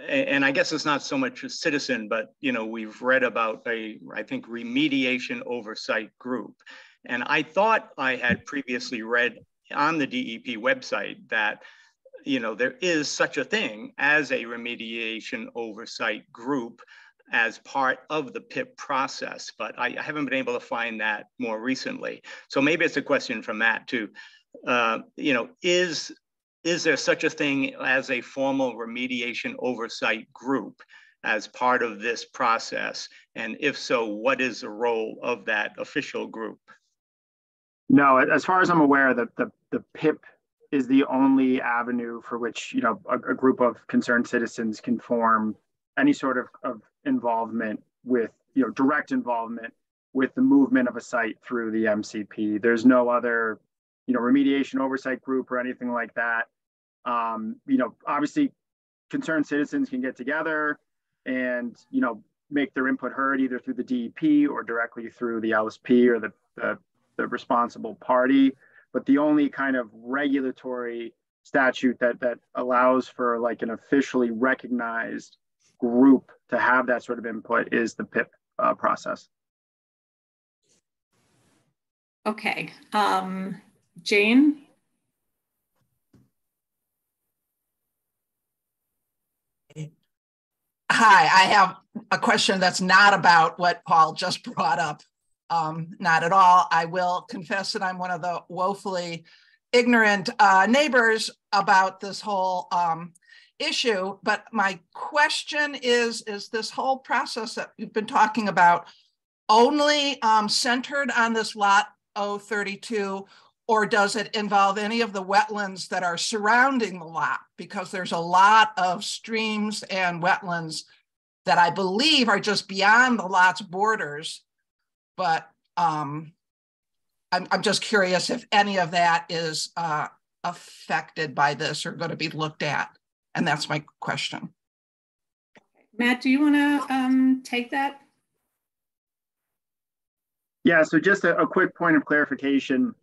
and I guess it's not so much a citizen, but we've read about I think remediation oversight group. And I thought I had previously read on the DEP website that there is such a thing as a remediation oversight group as part of the PIP process, but I haven't been able to find that more recently. So maybe it's a question from Matt too. Is there such a thing as a formal remediation oversight group as part of this process? And if so, what is the role of that official group? No, as far as I'm aware, the PIP is the only avenue for which a group of concerned citizens can form any sort of involvement with direct involvement with the movement of a site through the MCP. There's no other remediation oversight group or anything like that. Obviously concerned citizens can get together and make their input heard either through the DEP or directly through the LSP or the responsible party. But the only kind of regulatory statute that allows for like an officially recognized group to have that sort of input is the PIP process. Okay. Jane? Hi, I have a question that's not about what Paul just brought up. Not at all. I will confess that I'm one of the woefully ignorant neighbors about this whole issue. But my question is this whole process that we've been talking about only centered on this lot 032, or does it involve any of the wetlands that are surrounding the lot? Because there's a lot of streams and wetlands that I believe are just beyond the lot's borders. But I'm just curious if any of that is affected by this or going to be looked at. And that's my question. Matt, do you want to take that? Yeah, so just a quick point of clarification.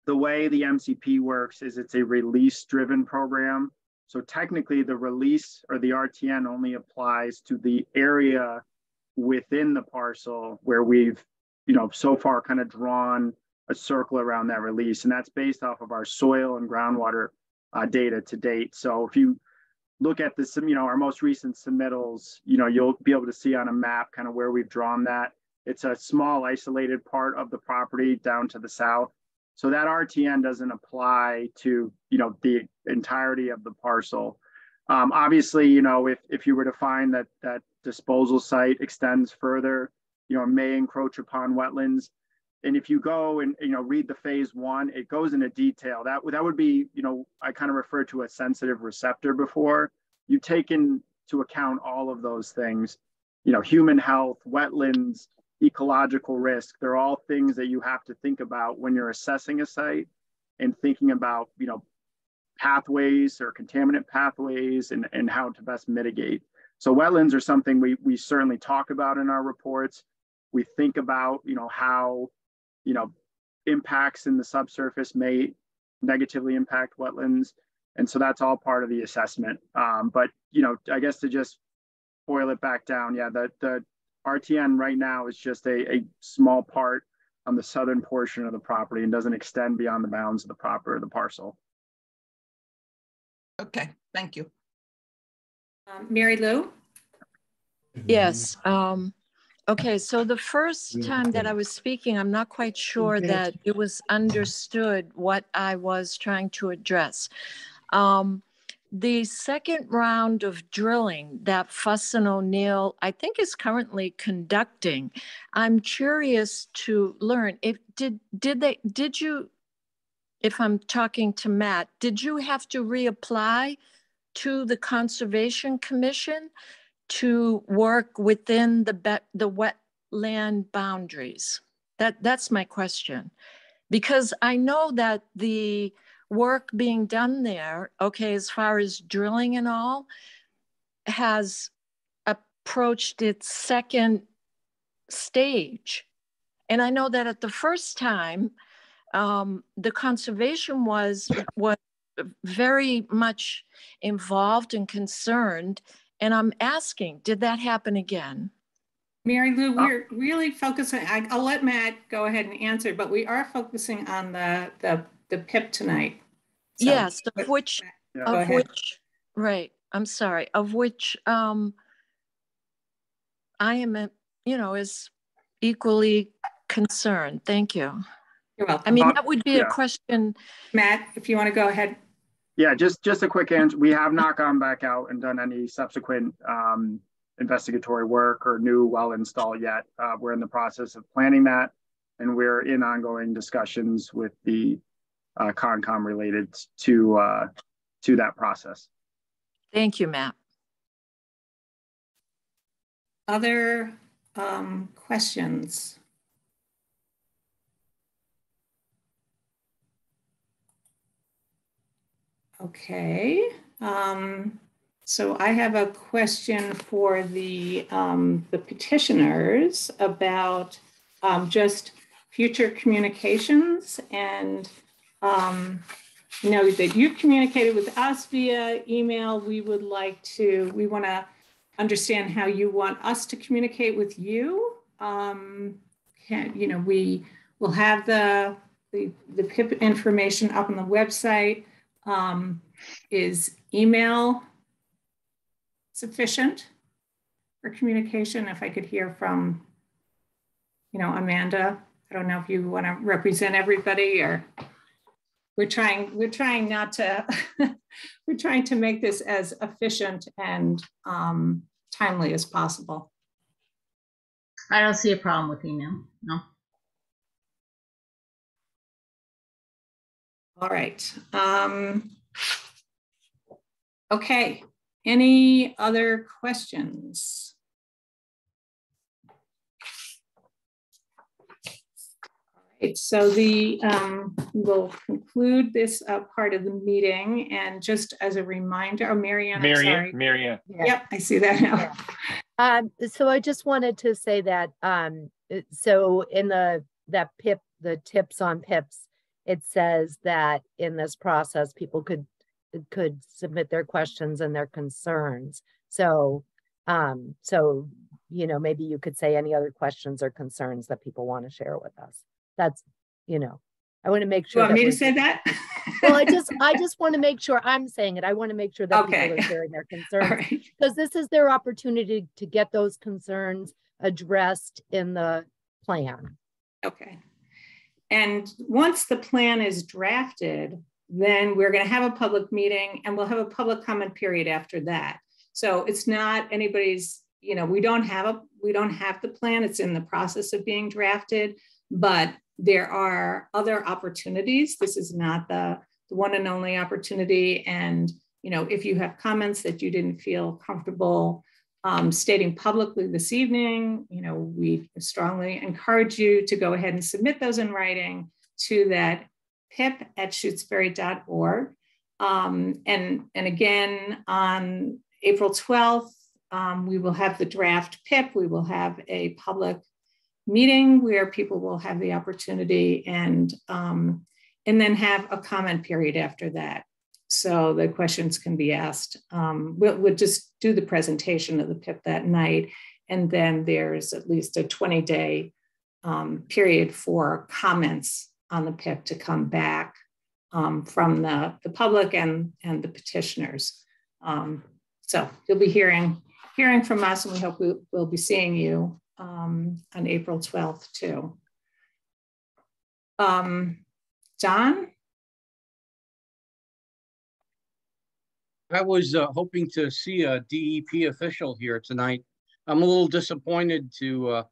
The way the MCP works is it's a release-driven program. So technically the release or the RTN only applies to the area within the parcel where we've so far kind of drawn a circle around that release. And that's based off of our soil and groundwater data to date. So if you look at this, our most recent submittals, you'll be able to see on a map kind of where we've drawn that. It's a small isolated part of the property down to the south. So that RTN doesn't apply to, the entirety of the parcel. Obviously, if you were to find that disposal site extends further, may encroach upon wetlands. And if you go and, read the phase 1, it goes into detail. That would be, I kind of referred to a sensitive receptor before. You take into account all of those things, human health, wetlands, ecological risk. They're all things that you have to think about when you're assessing a site and thinking about, pathways or contaminant pathways and how to best mitigate. So wetlands are something we certainly talk about in our reports. We think about, how, impacts in the subsurface may negatively impact wetlands. And so that's all part of the assessment. But, I guess to just boil it back down, yeah, the RTN right now is just a small part on the southern portion of the property and doesn't extend beyond the bounds of the parcel. Okay, thank you. Mary Lou? Yes. Okay, so the first time that I was speaking, I'm not quite sure that it was understood what I was trying to address. The second round of drilling that Fuss and O'Neill, I think, is currently conducting, I'm curious to learn if did you, if I'm talking to Matt, did you have to reapply to the Conservation Commission to work within the wetland boundaries? That's my question. Because I know that the work being done there, okay, as far as drilling and all, has approached its second stage. And I know that at the first time, the conservation was very much involved and concerned. And I'm asking, did that happen again? Mary Lou, we're really focusing, I'll let Matt go ahead and answer, but we are focusing on the PIP tonight. So, yes, of which, right, I'm sorry, of which I am, is equally concerned. Thank you. You're welcome. I mean, that would be a question. Matt, if you want to go ahead. Yeah, just a quick answer. We have not gone back out and done any subsequent investigatory work or new well install yet. We're in the process of planning that, and we're in ongoing discussions with the Concom related to that process. Thank you, Matt. Other questions? Okay. So I have a question for the petitioners about just future communications, and that you've communicated with us via email. We want to understand how you want us to communicate with you. We will have the PIP information up on the website. Is email sufficient for communication? If I could hear from, Amanda, I don't know if you want to represent everybody, or we're trying not to, we're trying to make this as efficient and timely as possible. I don't see a problem with email, no. All right. Okay. Any other questions? All right. So we'll conclude this part of the meeting, and just as a reminder, Marianne, I'm sorry. Marianne. Yep, I see that now. Yeah. So I just wanted to say that so in the PIP, the tips on PIPs, it says that in this process, people could submit their questions and their concerns. So, maybe you could say any other questions or concerns that people want to share with us. That's, I want to make sure. You want me to say that? Well, I just want to make sure I'm saying it. I want to make sure that people are sharing their concerns, because this is their opportunity to get those concerns addressed in the plan. Okay. And once the plan is drafted, then we're going to have a public meeting, and we'll have a public comment period after that. So it's not anybody's, we don't have the plan. It's in the process of being drafted, but there are other opportunities. This is not the one and only opportunity. And, if you have comments that you didn't feel comfortable stating publicly this evening, we strongly encourage you to go ahead and submit those in writing to that pip@shutesbury.org. And again, on April 12th, we will have the draft PIP. We will have a public meeting where people will have the opportunity, and then have a comment period after that. So the questions can be asked. We'll just do the presentation of the PIP that night. And then there's at least a 20-day period for comments on the PIP to come back from the public and the petitioners. So you'll be hearing from us, and we hope we'll be seeing you on April 12th too. John? I was hoping to see a DEP official here tonight. I'm a little disappointed to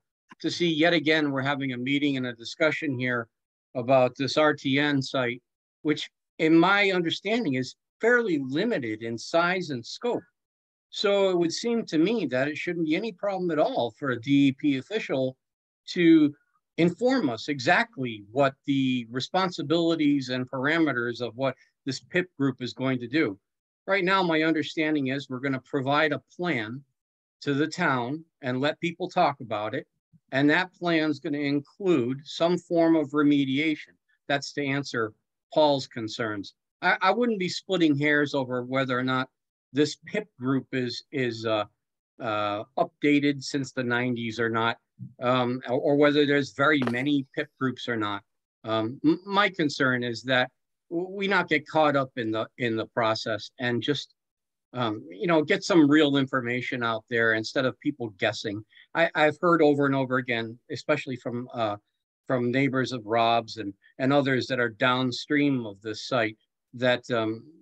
see yet again we're having a meeting and a discussion here about this RTN site, which in my understanding is fairly limited in size and scope. So it would seem to me that it shouldn't be any problem at all for a DEP official to inform us exactly what the responsibilities and parameters of what this PIP group is going to do. Right now, my understanding is we're going to provide a plan to the town and let people talk about it. And that plan is going to include some form of remediation. That's to answer Paul's concerns. I wouldn't be splitting hairs over whether or not this PIP group is updated since the 90s or not, or whether there's very many PIP groups or not. My concern is that we not get caught up in the process and just get some real information out there instead of people guessing. I've heard over and over again, especially from neighbors of Rob's and others that are downstream of this site, that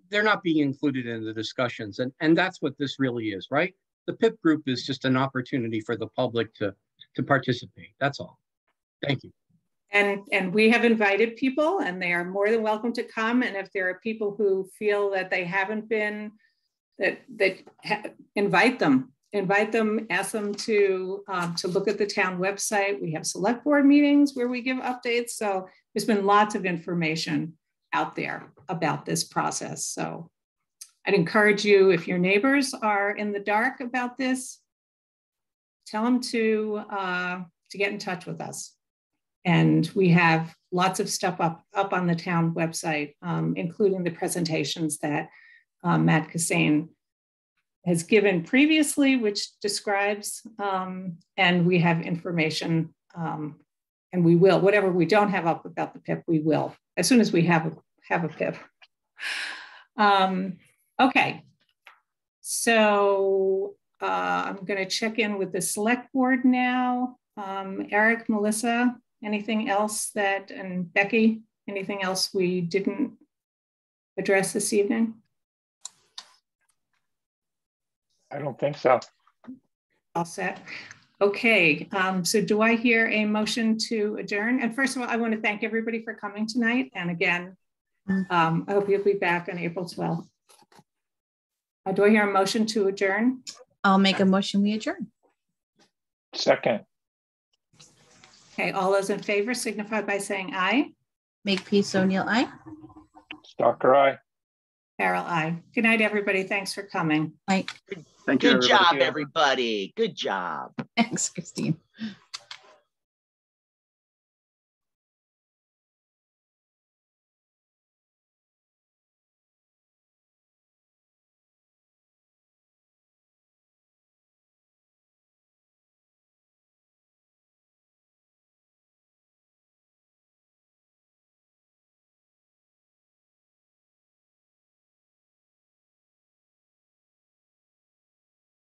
they're not being included in the discussions. And that's what this really is, right? The PIP group is just an opportunity for the public to participate. That's all. Thank you. And we have invited people, and they are more than welcome to come. And if there are people who feel that they haven't been, invite them, ask them to look at the town website. We have select board meetings where we give updates. So there's been lots of information out there about this process. So I'd encourage you, if your neighbors are in the dark about this, tell them to get in touch with us. And we have lots of stuff up on the town website, including the presentations that Matt Cassane has given previously, which describes, and we have information, and we will, whatever we don't have up about the PIP, we will, as soon as we have a PIP. Okay, so I'm going to check in with the select board now. Eric, Melissa, anything else and Becky, anything else we didn't address this evening? I don't think so. All set. Okay, so do I hear a motion to adjourn? And first of all, I want to thank everybody for coming tonight. And again, I hope you'll be back on April 12th. Do I hear a motion to adjourn? I'll make a motion, we adjourn. Second. Okay, all those in favor signify by saying aye. Makepeace O'Neill, aye. Stalker, aye. Carol, aye. Good night, everybody. Thanks for coming. Aye. Thank you, Good job, everybody. Good job. Thanks, Christine.